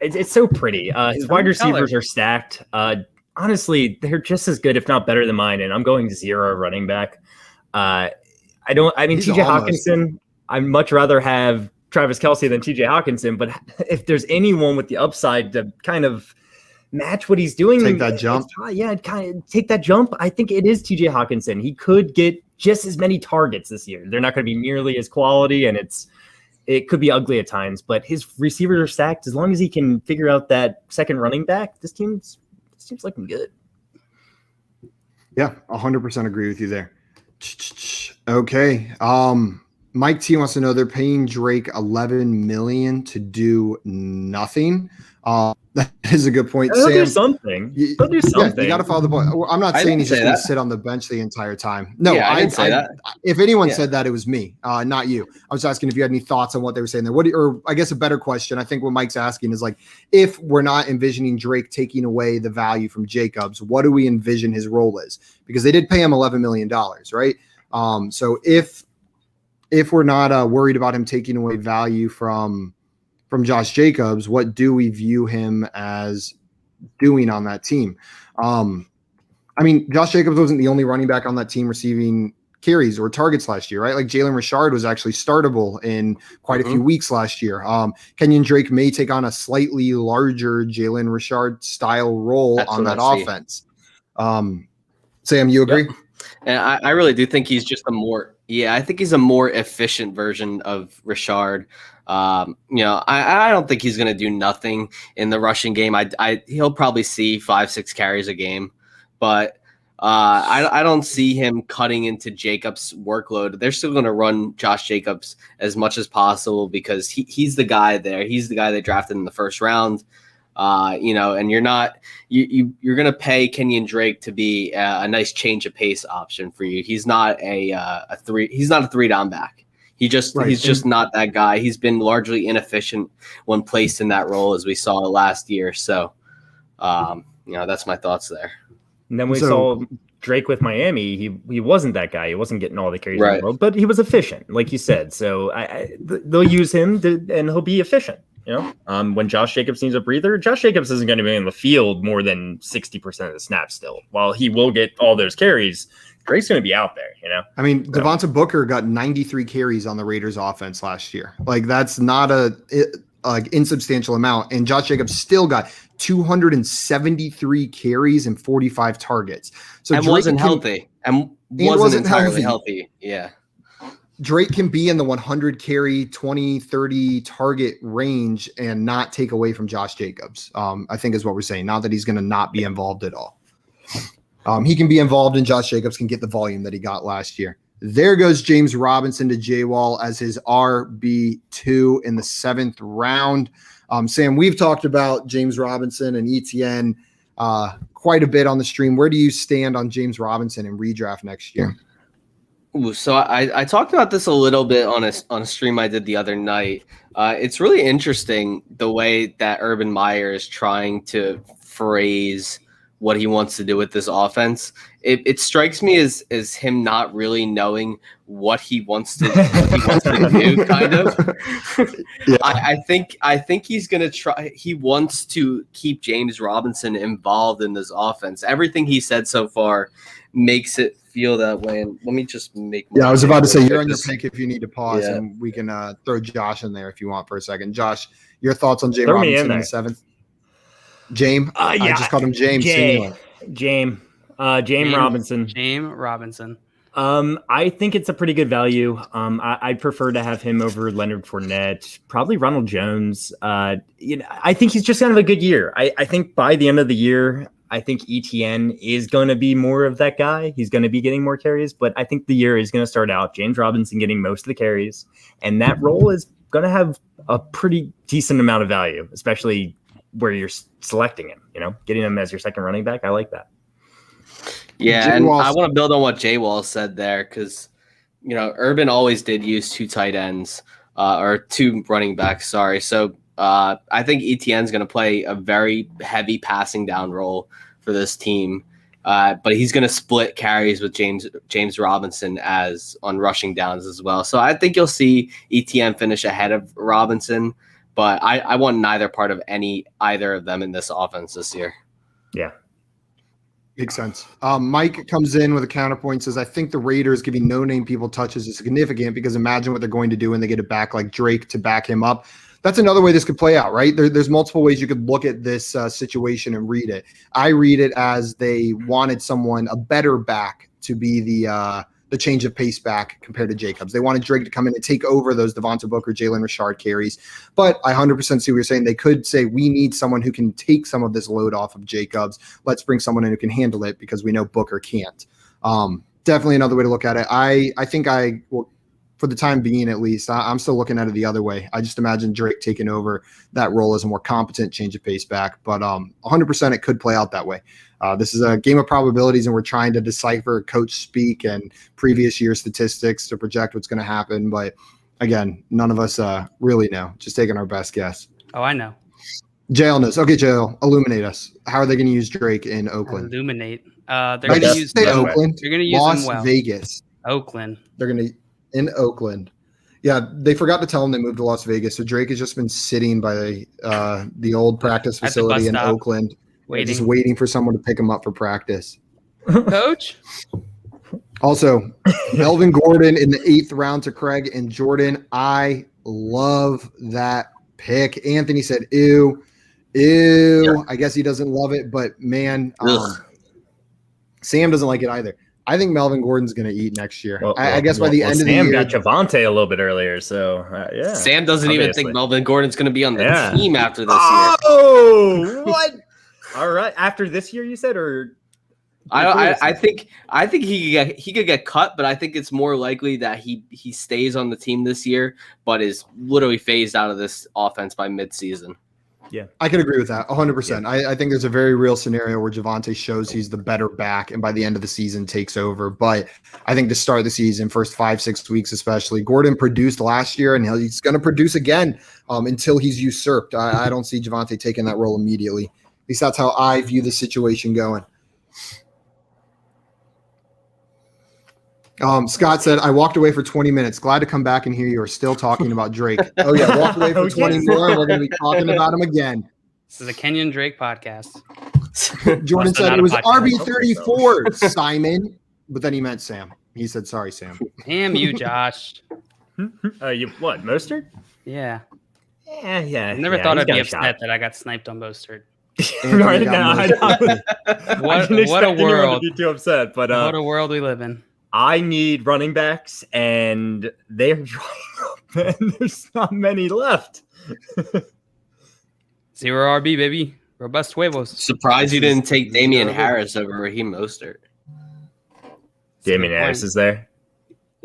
It's so pretty. His wide receivers are stacked. Honestly, they're just as good, if not better than mine. And I'm going 0 running back. TJ Hawkinson, I'd much rather have Travis Kelce than TJ Hawkinson. But if there's anyone with the upside to kind of match what he's doing, take that jump. Kind of take that jump. I think it is TJ Hawkinson. He could get just as many targets this year. They're not going to be nearly as quality, and it could be ugly at times, but his receivers are stacked. As long as he can figure out that second running back, this team's looking good. Yeah, 100% agree with you there. Okay. Mike T wants to know, they're paying Drake $11 million to do nothing. That is a good point. They'll do something. They'll do something. Yeah, you got to follow the point. I'm not saying he's just going to sit on the bench the entire time. No, I didn't say that. If anyone said that, it was me, not you. I was asking if you had any thoughts on what they were saying there. Or I guess a better question, I think what Mike's asking is, like, if we're not envisioning Drake taking away the value from Jacobs, what do we envision his role is? Because they did pay him $11 million, right? So if we're not worried about him taking away value from Josh Jacobs, what do we view him as doing on that team? Josh Jacobs wasn't the only running back on that team receiving carries or targets last year, right? Like, Jalen Richard was actually startable in quite a few weeks last year. Kenyon Drake may take on a slightly larger Jalen Richard style role on that offense. Sam, you agree? Yep. And I really do think he's just I think he's a more efficient version of Richard. I don't think he's going to do nothing in the rushing game. He'll probably see 5-6 carries a game, but I don't see him cutting into Jacobs' workload. They're still going to run Josh Jacobs as much as possible because he's the guy there. He's the guy they drafted in the first round. And you're going to pay Kenyon Drake to be a nice change of pace option for you. He's not a 3 down back. He's just not that guy. He's been largely inefficient when placed in that role, as we saw last year. So, that's my thoughts there. And then we saw Drake with Miami. He wasn't that guy. He wasn't getting all the carries in the world, but he was efficient, like you said. So they'll use him and he'll be efficient. When Josh Jacobs needs a breather, Josh Jacobs isn't going to be in the field more than 60% of the snaps still. While he will get all those carries, Drake's going to be out there, Devonta Booker got 93 carries on the Raiders offense last year. Like, that's not a insubstantial amount. And Josh Jacobs still got 273 carries and 45 targets. So Drake wasn't healthy. And wasn't entirely healthy. Yeah. Drake can be in the 100 carry, 20, 30 target range and not take away from Josh Jacobs, I think is what we're saying. Not that he's going to not be involved at all. He can be involved and Josh Jacobs can get the volume that he got last year. There goes James Robinson to J-Wall as his RB2 in the 7th round. Sam, we've talked about James Robinson and ETN quite a bit on the stream. Where do you stand on James Robinson in redraft next year? Ooh, so I talked about this a little bit on a stream I did the other night. It's really interesting the way that Urban Meyer is trying to phrase what he wants to do with this offense. It strikes me as him not really knowing what he wants to do, kind of. Yeah. I think he's gonna try. He wants to keep James Robinson involved in this offense. Everything he said so far makes it feel that way. And let me just make. Yeah, I was about to say you're on your pick if you need to pause, and we can throw Josh in there if you want for a second. Josh, your thoughts on James Robinson in the 7th? James, I just called him James. James Robinson. James Robinson. I think it's a pretty good value. I'd prefer to have him over Leonard Fournette, probably Ronald Jones. I think he's just kind of a good year. I think by the end of the year, I think ETN is going to be more of that guy. He's going to be getting more carries, but I think the year is going to start out James Robinson getting most of the carries, and that role is going to have a pretty decent amount of value, especially where you're selecting him, getting him as your second running back. I like that. Yeah, and I want to build on what J-Wall said there because, Urban always did use 2 tight ends or 2 running backs, sorry. So I think ETN's going to play a very heavy passing down role for this team, but he's going to split carries with James Robinson as on rushing downs as well. So I think you'll see ETN finish ahead of Robinson, but I want neither part of either of them in this offense this year. Yeah. Makes sense. Mike comes in with a counterpoint, says, I think the Raiders giving no-name people touches is significant because imagine what they're going to do when they get it back like Drake to back him up. That's another way this could play out, right? There's multiple ways you could look at this situation and read it. I read it as they wanted a better back to be the change of pace back compared to Jacobs. They wanted Drake to come in and take over those Devonta Booker, Jalen Richard carries. But I 100% see what you're saying. They could say, we need someone who can take some of this load off of Jacobs. Let's bring someone in who can handle it because we know Booker can't. Definitely another way to look at it. I think for the time being, at least, I'm still looking at it the other way. I just imagine Drake taking over that role as a more competent change of pace back. But 100% it could play out that way. This is a game of probabilities, and we're trying to decipher coach speak and previous year statistics to project what's going to happen. But again, none of us really know. Just taking our best guess. Oh, I know. Jail knows. Okay, Jail, illuminate us. How are they going to use Drake in Oakland? Illuminate. They're going to use Oakland. They're going to use Las them well. Vegas. Oakland. They're going to in Oakland. Yeah, they forgot to tell him they moved to Las Vegas. So Drake has just been sitting by the old practice facility in Oakland. Just waiting for someone to pick him up for practice. Coach? Also, Melvin Gordon in the 8th round to Craig and Jordan. I love that pick. Anthony said, ew. Yeah. I guess he doesn't love it, but man, Sam doesn't like it either. I think Melvin Gordon's going to eat next year. I guess by the end of the year. Sam got Javonte a little bit earlier, so yeah. Sam doesn't even think Melvin Gordon's going to be on the team after this year. Oh, what? All right. After this year, you said, or I think he could get cut, but I think it's more likely that he stays on the team this year, but is literally phased out of this offense by midseason. Yeah, I can agree with that 100%. Yeah. I think there's a very real scenario where Javonte shows he's the better back and by the end of the season takes over. But I think to start the season, first 5-6 weeks especially, Gordon produced last year and he's going to produce again until he's usurped. I don't see Javonte taking that role immediately. At least that's how I view the situation going. Scott said, I walked away for 20 minutes. Glad to come back and hear you are still talking about Drake. Oh, yeah. Walked away for 20 more. And we're going to be talking about him again. This is a Kenyon Drake podcast. Jordan said it was RB34, Simon. But then he meant Sam. He said, sorry, Sam. Damn you, Josh. You what, Mostert? Yeah. Yeah. I never thought I'd be upset that I got sniped on Mostert. Right now, what a world! To be too upset, but what a world we live in. I need running backs, and they're drying up, and there's not many left. 0 RB, baby. Robust huevos. Surprised you didn't take Damian Harris over Raheem Mostert. Damian Harris is there.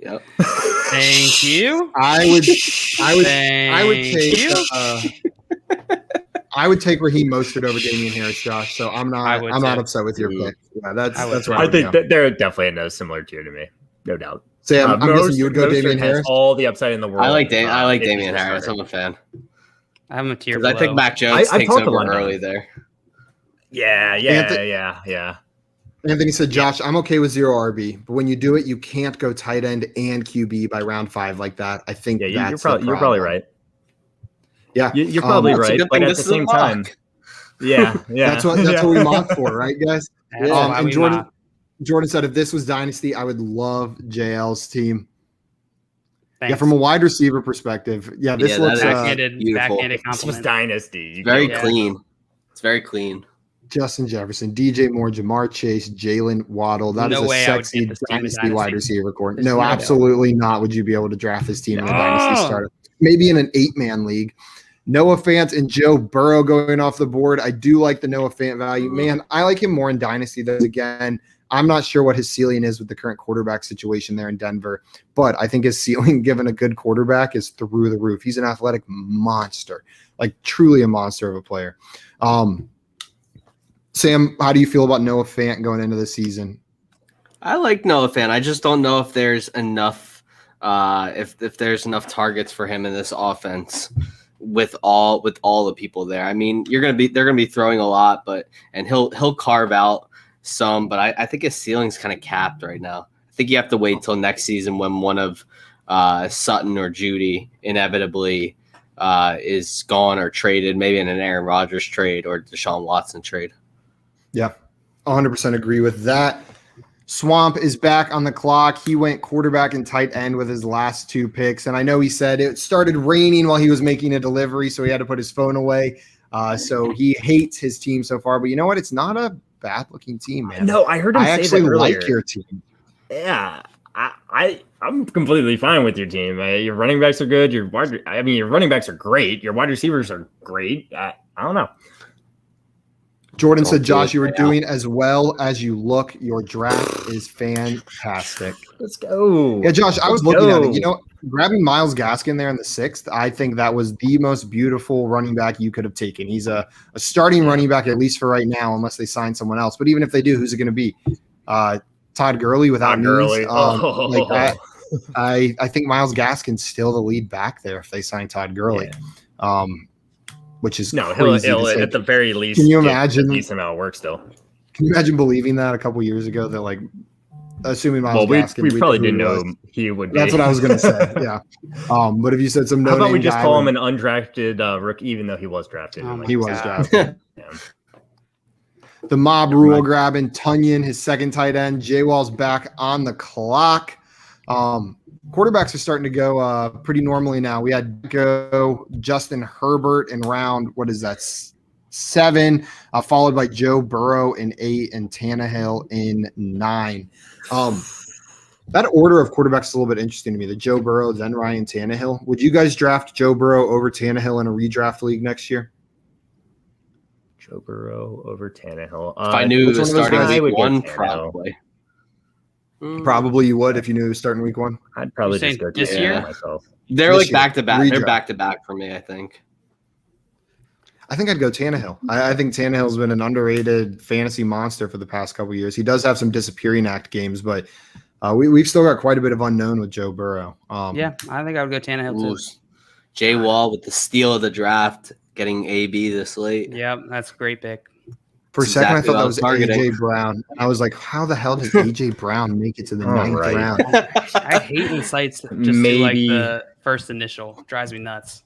Yep. Thank you. I would take Raheem Mostert over Damian Harris, Josh. So I'm not upset with your pick. Yeah, that's right. I think that they're definitely in a similar tier to me, no doubt. Sam, I'm guessing you would go Damian Harris. All the upside in the world. I like Damian Harris. I'm a fan. I have him a tier below. I think Mac Jones takes over early there. Yeah. Anthony said, Josh, I'm okay with 0 RB, but when you do it, you can't go tight end and QB by round 5 like that. I think you're probably right. Yeah, you're probably right, but at the same time, yeah, that's what we mock for, right, guys? And Jordan said, if this was Dynasty, I would love JL's team. Thanks. Yeah, from a wide receiver perspective, this looks backhanded compliment. This was Dynasty. Very clean. It's very clean. Justin Jefferson, DJ Moore, Jamar Chase, Jalen Waddle. That is a sexy dynasty wide receiver core. No, absolutely not. Would you be able to draft this team in a dynasty startup? Maybe in an 8-man league. Noah Fant and Joe Burrow going off the board. I do like the Noah Fant value. Man, I like him more in dynasty. Though again, I'm not sure what his ceiling is with the current quarterback situation there in Denver, but I think his ceiling, given a good quarterback, is through the roof. He's an athletic monster, like truly a monster of a player. Sam, how do you feel about Noah Fant going into the season? I like Noah Fant. I just don't know if there's enough if there's enough targets for him in this offense with all the people there. I mean, they're gonna be throwing a lot, and he'll carve out some, but I think his ceiling's kind of capped right now. I think you have to wait till next season when one of Sutton or Judy inevitably is gone or traded, maybe in an Aaron Rodgers trade or Deshaun Watson trade. Yeah, 100% agree with that. Swamp is back on the clock. He went quarterback and tight end with his last 2 picks. And I know he said it started raining while he was making a delivery, so he had to put his phone away. So he hates his team so far. But you know what? It's not a bad-looking team, man. No, I heard him say that earlier. I actually like your team. Yeah, I'm completely fine with your team. Your running backs are good. Your running backs are great. Your wide receivers are great. I don't know. Jordan said, Josh, you were doing as well as you look. Your draft is fantastic. Let's go. Yeah, Josh, I was looking at it. You know, grabbing Myles Gaskin there in the 6th, I think that was the most beautiful running back you could have taken. He's a starting running back, at least for right now, unless they sign someone else. But even if they do, who's it going to be? Todd Gurley without knees. I think Myles Gaskin's still the lead back there if they sign Todd Gurley. Yeah. Which is crazy. He'll at the very least. Can you imagine? A decent amount of work still. Can you imagine believing that a couple years ago? That assuming Myles Gaskin, we probably didn't know he would be. That's what I was going to say. Yeah. But if you said some, how about we just call him an undrafted rookie, even though he was drafted? He was drafted. Yeah. The mob rule grabbing Tunyon, his 2nd tight end. J-Wall's back on the clock. Quarterbacks are starting to go pretty normally now. We had Justin Herbert in round, 7, followed by Joe Burrow in 8 and Tannehill in 9. That order of quarterbacks is a little bit interesting to me. The Joe Burrow, then Ryan Tannehill. Would you guys draft Joe Burrow over Tannehill in a redraft league next year? Joe Burrow over Tannehill. If I knew the starting week 1, probably. Probably you would if you knew he was starting week 1. I'd probably just go this year myself. They're like back to back. They're back to back for me, I think. I think I'd go Tannehill. I think Tannehill's been an underrated fantasy monster for the past couple of years. He does have some disappearing act games, but we've still got quite a bit of unknown with Joe Burrow. Yeah, I think I would go Tannehill too. Jay Wall with the steal of the draft, getting AB this late. Yep, that's a great pick. For a second, I thought that was A.J. Brown. I was like, how the hell did A.J. Brown make it to the 9th round? I hate when sites just do like the first initial. Drives me nuts.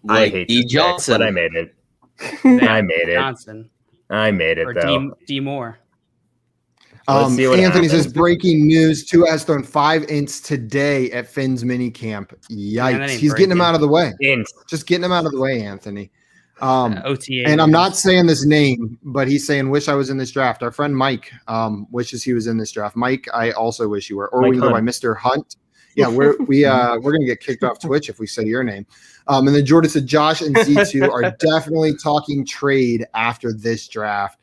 I hate D. Johnson. But I made it. I made it. Johnson. I made it, or though. D. Moore. Anthony says, breaking news. Tua has thrown 5 ints today at Finn's minicamp. Yikes. He's getting him out of the way. Just getting him out of the way, Anthony. OTA. And I'm not saying this name, but he's saying, wish I was in this draft. Our friend Mike wishes he was in this draft. Mike, I also wish you were. Or Mike we can go by Hunt. Mr. Hunt. Yeah, we're gonna get kicked off Twitch if we say your name. And then Jordan said Josh and Z2 are definitely talking trade after this draft.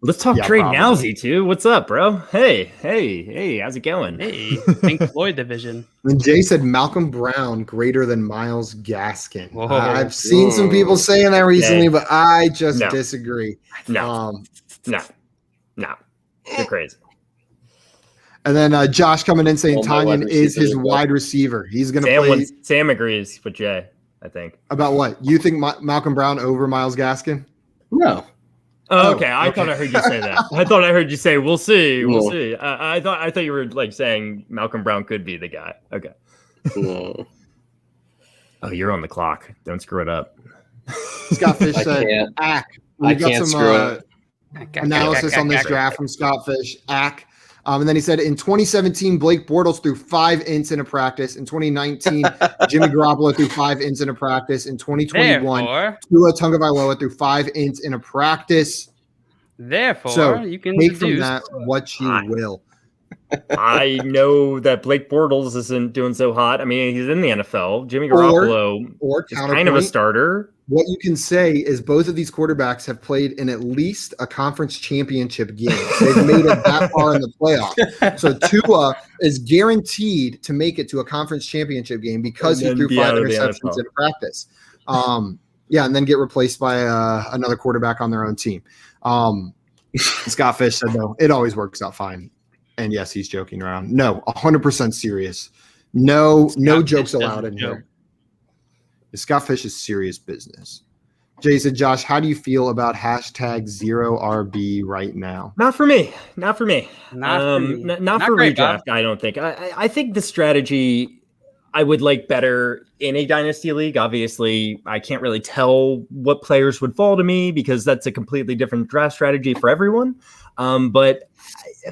Let's talk trade now, Z2. What's up, bro? Hey, how's it going? Hey, Pink Floyd division. And Jay said Malcolm Brown greater than Myles Gaskin. I've seen some people saying that recently, but I just disagree. No. You're crazy. And then Josh coming in saying Tanyan is his wide receiver. He's going to play. Sam agrees with Jay, I think. About what? You think Malcolm Brown over Myles Gaskin? No. Oh, okay. I thought I heard you say that. I thought I heard you say, we'll see. We'll see. I thought you were like saying Malcolm Brown could be the guy. Okay. Oh, you're on the clock. Don't screw it up. Scott Fish said, we got some analysis on this draft from Scott Fish. And then he said, in 2017, Blake Bortles threw 5 ints in a practice. In 2019, Jimmy Garoppolo threw 5 ints in a practice. In 2021, Tua Tagovailoa threw 5 ints in a practice. Therefore, you can take from that what you will. I know that Blake Bortles isn't doing so hot. I mean, he's in the NFL. Jimmy Garoppolo is kind of a starter. What you can say is both of these quarterbacks have played in at least a conference championship game. They've made it that far in the playoffs. So Tua is guaranteed to make it to a conference championship game because he threw 5 interceptions in practice. And then get replaced by another quarterback on their own team. Scott Fish said, no, it always works out fine. And yes, he's joking around. No, 100% serious. No jokes allowed in here. Scott Fish is serious business. Jay said, Josh, how do you feel about #0RB right now? Not for me. Not for great, redraft, I don't think. I think the strategy I would like better in a dynasty league. Obviously, I can't really tell what players would fall to me because that's a completely different draft strategy for everyone. But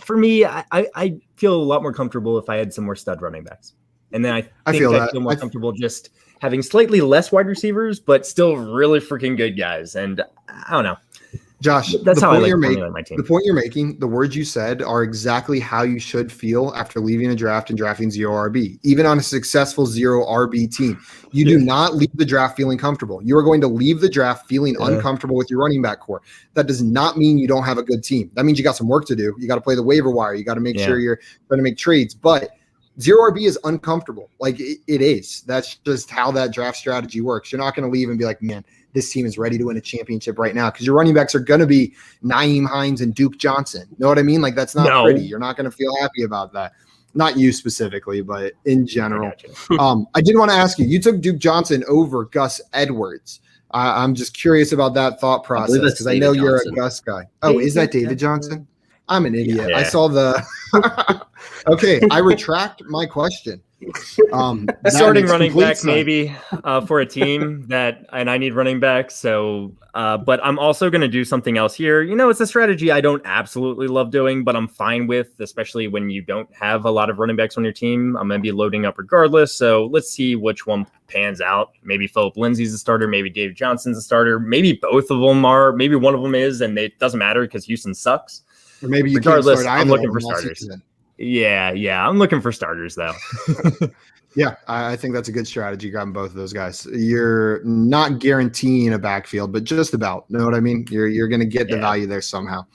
for me, I feel a lot more comfortable if I had some more stud running backs. And then I feel more comfortable just having slightly less wide receivers, but still really freaking good guys. And I don't know. Josh, that's how I like my team. The point you're making, the words you said are exactly how you should feel after leaving a draft and drafting 0RB. Even on a successful 0RB team, you do not leave the draft feeling comfortable. You are going to leave the draft feeling uncomfortable with your running back core. That does not mean you don't have a good team. That means you got some work to do. You got to play the waiver wire. You got to make sure you're trying to make trades. But 0RB is uncomfortable. Like it is. That's just how that draft strategy works. You're not going to leave and be like, man, this team is ready to win a championship right now, because your running backs are going to be Nyheim Hines and Duke Johnson. Know what I mean? Like that's not pretty. You're not going to feel happy about that. Not you specifically, but in general. I did want to ask you, you took Duke Johnson over Gus Edwards. I'm just curious about that thought process because I know you're a Gus guy. Oh, is that David Johnson? I'm an idiot. I saw the okay, I retract my question. Starting running back maybe for a team and I need running backs. So, but I'm also going to do something else here. You know, it's a strategy I don't absolutely love doing, but I'm fine with, especially when you don't have a lot of running backs on your team. I'm going to be loading up regardless. So let's see which one pans out. Maybe Phillip Lindsay's a starter. Maybe Dave Johnson's a starter. Maybe both of them are. Maybe one of them is, and it doesn't matter because Houston sucks. Or maybe you regardless, can't start I'm looking for starters. Yeah. I'm looking for starters though. Yeah, I think that's a good strategy, grabbing both of those guys. You're not guaranteeing a backfield, but just about. Know what I mean? You're going to get the value there somehow.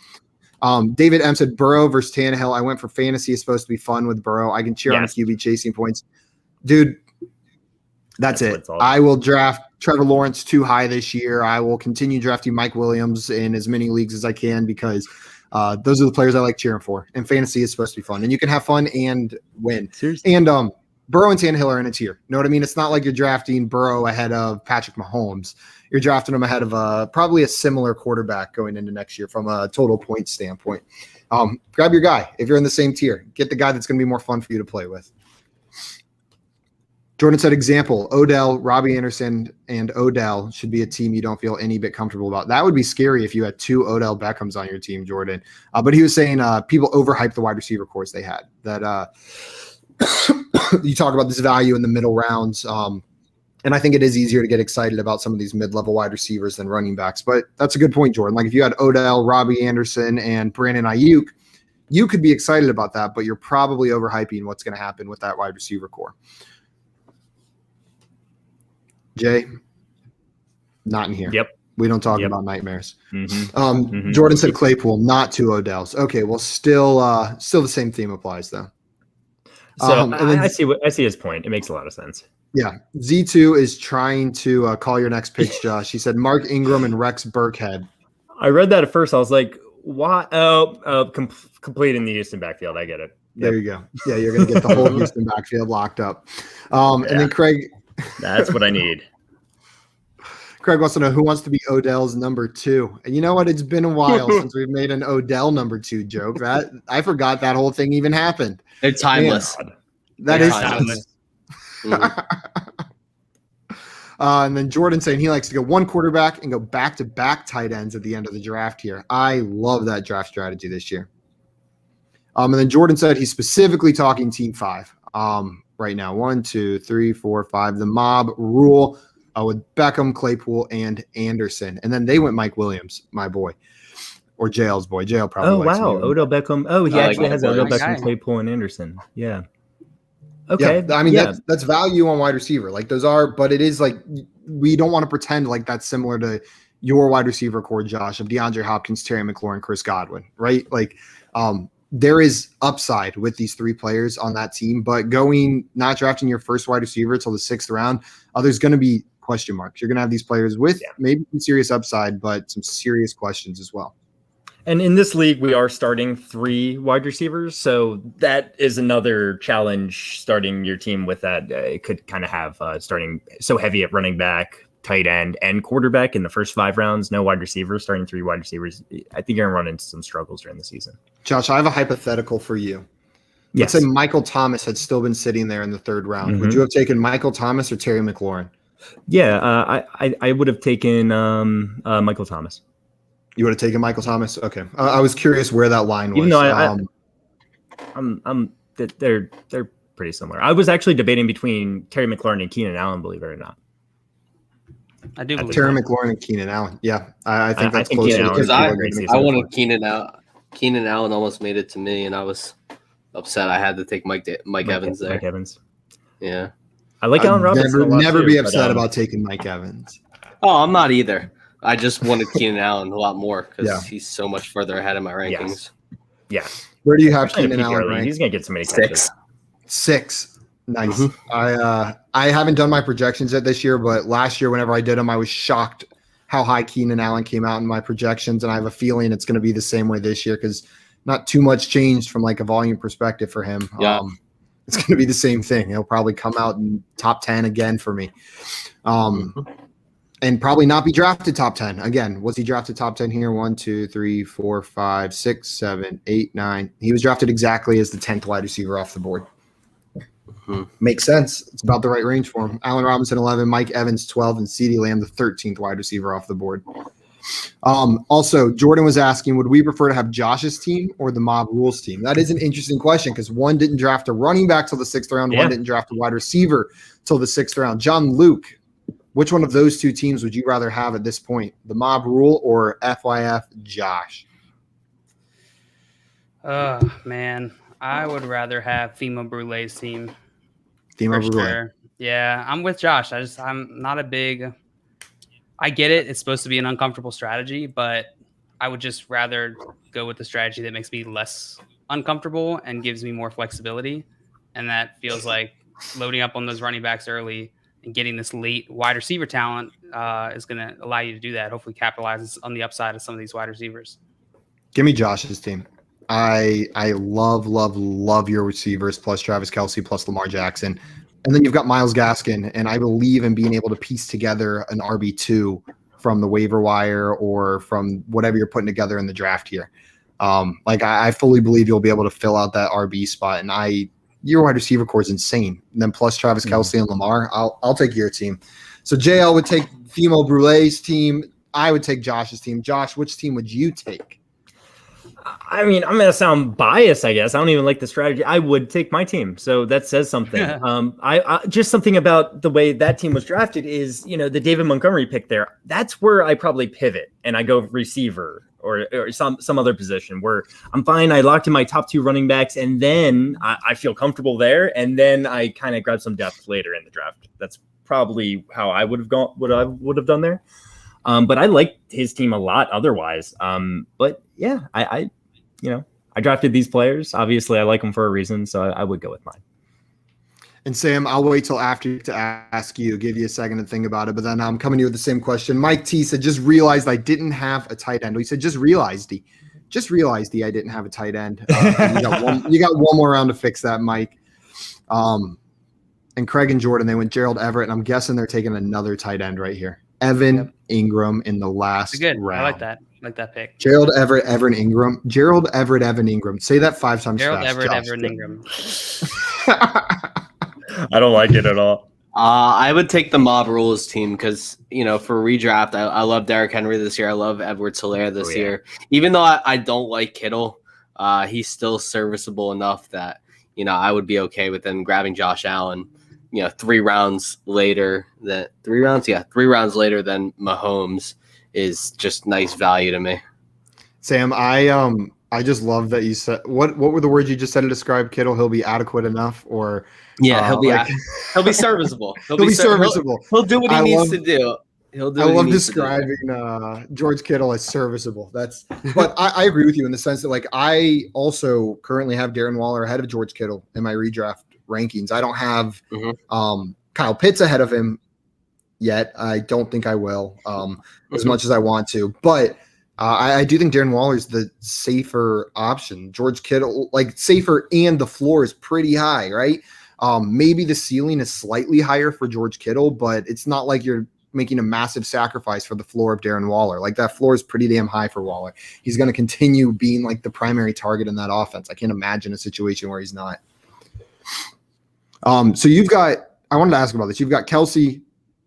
David M said Burrow versus Tannehill. I went for fantasy. It's supposed to be fun with Burrow. I can cheer on a QB chasing points. Dude, that's it. I will draft Trevor Lawrence too high this year. I will continue drafting Mike Williams in as many leagues as I can because those are the players I like cheering for. And fantasy is supposed to be fun. And you can have fun and win. Seriously? And Burrow and Tannehill are in a tier. Know what I mean? It's not like you're drafting Burrow ahead of Patrick Mahomes. You're drafting him ahead of probably a similar quarterback going into next year from a total point standpoint. Grab your guy if you're in the same tier. Get the guy that's going to be more fun for you to play with. Jordan said, example, Odell, Robbie Anderson, and Odell should be a team you don't feel any bit comfortable about. That would be scary if you had 2 Odell Beckhams on your team, Jordan. But he was saying people overhyped the wide receiver cores they had. That you talk about this value in the middle rounds. And I think it is easier to get excited about some of these mid-level wide receivers than running backs. But that's a good point, Jordan. Like if you had Odell, Robbie Anderson, and Brandon Ayuk, you could be excited about that, but you're probably overhyping what's going to happen with that wide receiver core. Jay, not in here. Yep. We don't talk about nightmares. Jordan said Claypool, not 2 Odells. Okay, well, still the same theme applies though. So I see his point. It makes a lot of sense. Yeah, Z2 is trying to call your next pitch, Josh. He said Mark Ingram and Rex Burkhead. I read that at first. I was like, "Why?" Oh, complete in the Houston backfield. I get it. There you go. Yeah, you're going to get the whole Houston backfield locked up. And then Craig. That's what I need. Craig wants to know who wants to be Odell's number 2. And you know what? It's been a while since we've made an Odell number 2 joke. That I forgot that whole thing even happened. They're timeless. Man, that is timeless. And then Jordan saying he likes to go one quarterback and go back-to-back tight ends at the end of the draft here. I love that draft strategy this year. And then Jordan said he's specifically talking team 5 right now. 1, 2, 3, 4, 5. The mob rule with Beckham, Claypool, and Anderson. And then they went Mike Williams, my boy. Or JL's boy. JL probably likes wow. him. Odell Beckham. Oh, he actually has Odell Beckham, Claypool, and Anderson. Yeah. Okay. Yeah, I mean that's value on wide receiver. Like those are, but it is like we don't want to pretend like that's similar to your wide receiver core, Josh, of DeAndre Hopkins, Terry McLaurin, Chris Godwin, right? Like there is upside with these 3 players on that team, but not drafting your first wide receiver until the 6th round, there's going to be question marks. You're going to have these players with maybe some serious upside, but some serious questions as well. And in this league, we are starting 3 wide receivers. So that is another challenge starting your team with that. It could kind of have starting so heavy at running back, tight end, and quarterback in the first 5 rounds. No wide receivers, starting 3 wide receivers. I think you're going to run into some struggles during the season. Josh, I have a hypothetical for you. Yes. Let's say Michael Thomas had still been sitting there in the 3rd round. Would you have taken Michael Thomas or Terry McLaurin? Yeah, I would have taken Michael Thomas. You would have taken Michael Thomas? Okay. I was curious where that line was. Even though they're pretty similar. I was actually debating between Terry McLaurin and Keenan Allen, believe it or not. I do believe Terry McLaurin and Keenan Allen. Yeah, I think that's close. Because I wanted Keenan Allen. Keenan Allen almost made it to me, and I was upset. I had to take Mike Evans there. Mike Evans. Yeah. I like Allen Robinson. Never be upset about taking Mike Evans. Oh, I'm not either. I just wanted Keenan Allen a lot more because he's so much further ahead in my rankings. Yeah. Where do you have Keenan Allen ranked? He's going to get so many catches. 6. Nice. I haven't done my projections yet this year, but last year whenever I did them, I was shocked how high Keenan Allen came out in my projections, and I have a feeling it's going to be the same way this year because not too much changed from like a volume perspective for him. Yeah. It's going to be the same thing. He'll probably come out in top 10 again for me. And probably not be drafted top 10. Again, was he drafted top 10 here? 1, 2, 3, 4, 5, 6, 7, 8, 9. He was drafted exactly as the 10th wide receiver off the board. Makes sense. It's about the right range for him. Allen Robinson, 11, Mike Evans, 12, and CeeDee Lamb, the 13th wide receiver off the board. Also, Jordan was asking, would we prefer to have Josh's team or the Mob Rules team? That is an interesting question because one didn't draft a running back till the 6th round. One didn't draft a wide receiver till the 6th round. John Luke, which one of those 2 teams would you rather have at this point? The Mob Rule or FYF Josh? Man, I would rather have Fimo Brulee's team. Fimo Brule. Sure. Yeah, I'm with Josh. I'm not a big – I get it. It's supposed to be an uncomfortable strategy, but I would just rather go with the strategy that makes me less uncomfortable and gives me more flexibility. And that feels like loading up on those running backs early and getting this late wide receiver talent is going to allow you to do that. Hopefully capitalize on the upside of some of these wide receivers. Give me Josh's team. I love your receivers plus Travis Kelce plus Lamar Jackson. And then you've got Myles Gaskin, and I believe in being able to piece together an RB2 from the waiver wire or from whatever you're putting together in the draft here. I fully believe you'll be able to fill out that RB spot, and your wide receiver core is insane. And then plus Travis Kelce and Lamar, I'll take your team. So JL would take Fimo Brulee's team. I would take Josh's team. Josh, which team would you take? I mean, I'm gonna sound biased, I guess. I don't even like the strategy. I would take my team, so that says something. I just something about the way that team was drafted is, the David Montgomery pick there. That's where I probably pivot and I go receiver or some other position where I'm fine. I locked in my top 2 running backs, and then I feel comfortable there, and then I kind of grab some depth later in the draft. That's probably how I would have gone. What I would have done there. But I like his team a lot otherwise. But yeah, I drafted these players. Obviously, I like them for a reason, so I would go with mine. And Sam, I'll wait till after to ask you, give you a second to think about it. But then I'm coming to you with the same question. Mike T said, just realized I didn't have a tight end. He said, just realized I didn't have a tight end. You got one more round to fix that, Mike. And Craig and Jordan, they went Gerald Everett, and I'm guessing they're taking another tight end right here. Evan Ingram in the last round. I like that. I like that pick. Gerald Everett, Evan Ingram. Gerald Everett, Evan Ingram. Say that 5 times Gerald fast. Everett, Evan Ingram. I don't like it at all. I would take the Mob Rules team because, for redraft, I love Derrick Henry this year. I love Edwards-Helaire this year. Even though I don't like Kittle, he's still serviceable enough that, I would be okay with him grabbing Josh Allen. 3 rounds later than Mahomes is just nice value to me. Sam, I just love that you said what were the words you just said to describe Kittle? He'll be adequate enough, or he'll be serviceable. He'll be serviceable. He'll do what he needs to do. I love describing George Kittle as serviceable. But I agree with you in the sense that I also currently have Darren Waller ahead of George Kittle in my redraft rankings. I don't have Kyle Pitts ahead of him yet. I don't think I will as much as I want to, but I do think Darren Waller is the safer option. George Kittle, safer, and the floor is pretty high, right? Maybe the ceiling is slightly higher for George Kittle, but it's not like you're making a massive sacrifice for the floor of Darren Waller. That floor is pretty damn high for Waller. He's going to continue being the primary target in that offense. I can't imagine a situation where he's not. So I wanted to ask about this. You've got Kelsey,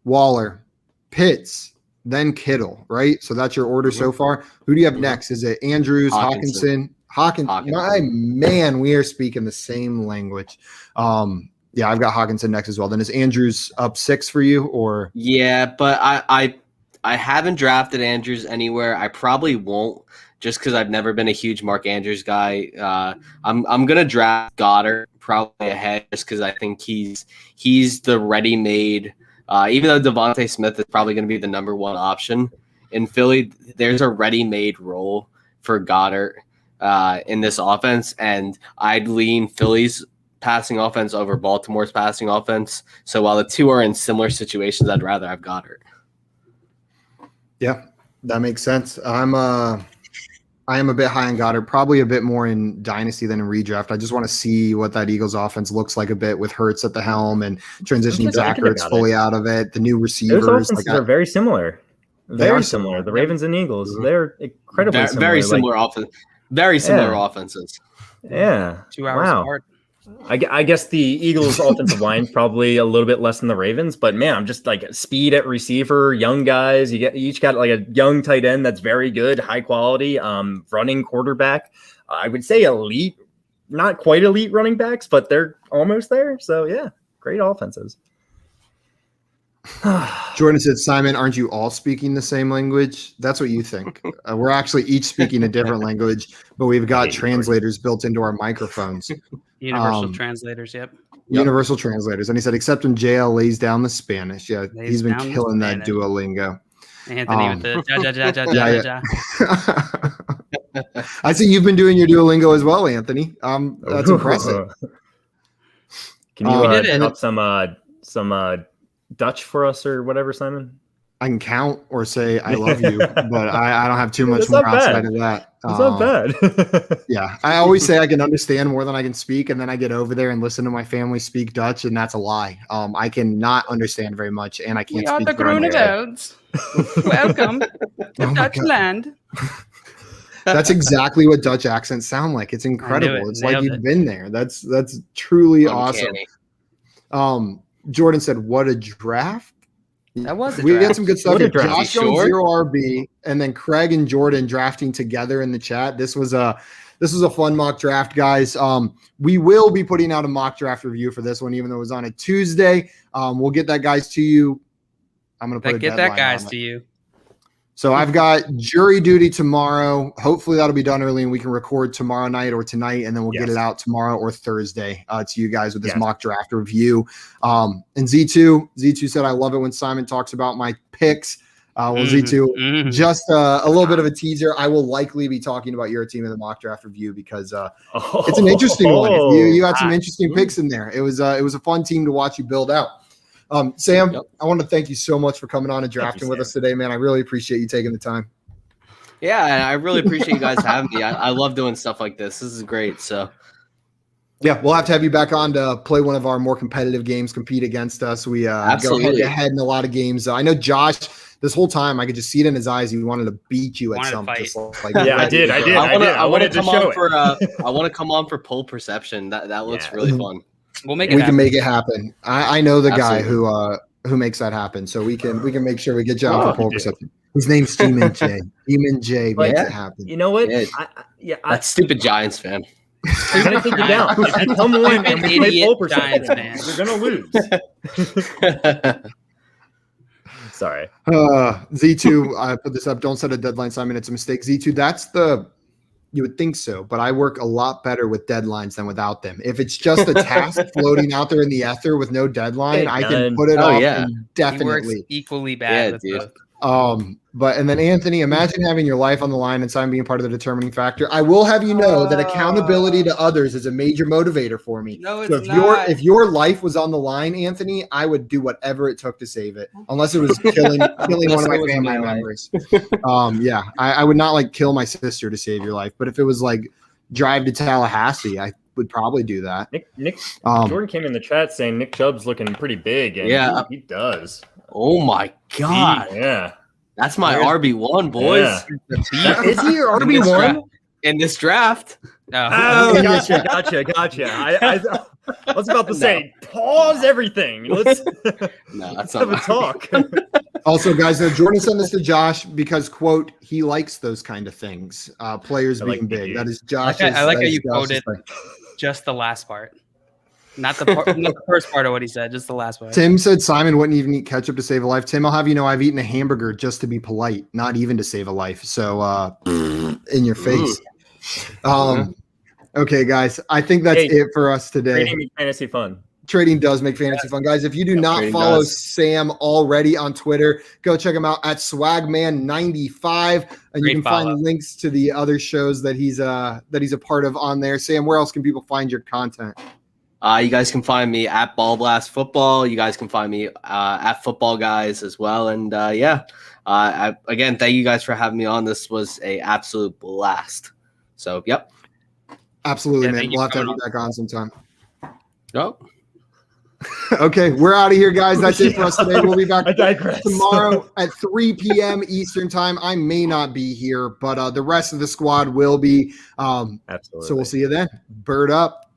Waller, Pitts, then Kittle, right? So that's your order so far. Who do you have next? Is it Andrews, Hawkinson? My man, we are speaking the same language. I've got Hawkinson next as well. Then is Andrews up 6 for you, or? Yeah, but I haven't drafted Andrews anywhere. I probably won't, just because I've never been a huge Mark Andrews guy. I'm gonna draft Goddard probably ahead, just because I think he's the ready-made. Even though Devontae Smith is probably going to be the number 1 option in Philly, there's a ready-made role for Goddard in this offense, and I'd lean Philly's passing offense over Baltimore's passing offense. So while the two are in similar situations, I'd rather have Goddard. Yeah, that makes sense. I am a bit high on Goddard, probably a bit more in Dynasty than in redraft. I just want to see what that Eagles offense looks like a bit with Hurts at the helm and transitioning Zach Ertz fully out of it. The new receivers. Those offenses are very similar. Very similar. The Ravens and Eagles, they're incredibly similar. Very similar offense. Very similar offenses. Yeah. 2 hours apart. I guess the Eagles' offensive line probably a little bit less than the Ravens, but man, I'm just speed at receiver, young guys. You each got a young tight end that's very good, high quality, running quarterback. I would say elite, not quite elite running backs, but they're almost there. So yeah, great offenses. Jordan said, Simon, aren't you all speaking the same language? That's what you think. We're actually each speaking a different language, but we've got translators built into our microphones. Universal translators, yep. Universal translators. And he said, except when JL lays down the Spanish. Yeah, he's been killing that Duolingo. Anthony with the I see you've been doing your Duolingo as well, Anthony. That's impressive. Can you drop some Dutch for us or whatever, Simon? I can count or say I love you, but I don't have too much more outside of that. It's not bad. Yeah. I always say I can understand more than I can speak, and then I get over there and listen to my family speak Dutch, and that's a lie. I cannot understand very much, and I can't speak the Groenewelds. Welcome to Dutch land. That's exactly what Dutch accents sound like. It's incredible. It's like you've been there. That's truly awesome. Jordan said, what a draft. That was we had some good stuff here. Josh going sure? 0 RB, and then Craig and Jordan drafting together in the chat. This was a fun mock draft, guys. We will be putting out a mock draft review for this one, even though it was on a Tuesday. We'll get that guys to you. I'm gonna put a get that guys to you. So I've got jury duty tomorrow. Hopefully that'll be done early and we can record tomorrow night or tonight, and then we'll get it out tomorrow or Thursday to you guys with this mock draft review. And Z2 said, I love it when Simon talks about my picks. Z2, just a little bit of a teaser. I will likely be talking about your team in the mock draft review because it's an interesting one. You had some interesting picks in there. It was a fun team to watch you build out. Sam, I want to thank you so much for coming on and drafting with us today, man. I really appreciate you taking the time. Yeah, and I really appreciate you guys having me. I love doing stuff like this. This is great. So, yeah, we'll have to have you back on to play one of our more competitive games, compete against us. We go head to head in a lot of games. I know Josh, this whole time, I could just see it in his eyes. He wanted to beat you at something. Yeah, I did. I wanted to show it. I want to come on for poll perception. That looks really fun. We'll make it happen. We can make it happen. I know the guy who makes that happen, so we can make sure we get you on for pole perception. His name's Demon J. Demon J makes it happen. You know what? That stupid Giants fan. I'm gonna take you down. If you come on and we play pole perception, you're gonna lose. Sorry. Z2, I put this up. Don't set a deadline, Simon. It's a mistake. Z2, you would think so, but I work a lot better with deadlines than without them. If it's just a task floating out there in the ether with no deadline, I can put it off indefinitely. He works equally bad with both. And then Anthony, imagine having your life on the line and Simon being part of the determining factor. I will have you know that accountability to others is a major motivator for me. No, it's not. If your life was on the line, Anthony, I would do whatever it took to save it, unless it was killing one of my family members. I would not kill my sister to save your life, but if it was drive to Tallahassee, I would probably do that. Nick Jordan came in the chat saying Nick Chubb's looking pretty big, and he does. Oh my God! Yeah, that's my RB1, boys. Yeah. Is he your RB1 in this draft? Oh, gotcha. I was about to say, pause everything. Let's have a talk. Also, guys, Jordan sent this to Josh because, quote, he likes those kind of things. Players being big. That is Josh. I like how you quoted just the last part. Not the first part of what he said, just the last part. Tim said Simon wouldn't even eat ketchup to save a life. Tim, I'll have you know I've eaten a hamburger just to be polite, not even to save a life. So in your face. Okay, guys, I think that's it for us today. Trading makes fantasy fun. Trading does make fantasy fun. Guys, if you do not follow Sam already on Twitter, go check him out at Swagman95. And you can find links to the other shows that he's a part of on there. Sam, where else can people find your content? You guys can find me at Ball Blast Football. You guys can find me at Football Guys as well. And again, thank you guys for having me on. This was an absolute blast. So, yep. Absolutely, man. We'll have to have you back on sometime. Oh. Okay, we're out of here, guys. That's it for us today. We'll be back tomorrow at 3 p.m. Eastern time. I may not be here, but the rest of the squad will be. Absolutely. So we'll see you then. Bird up.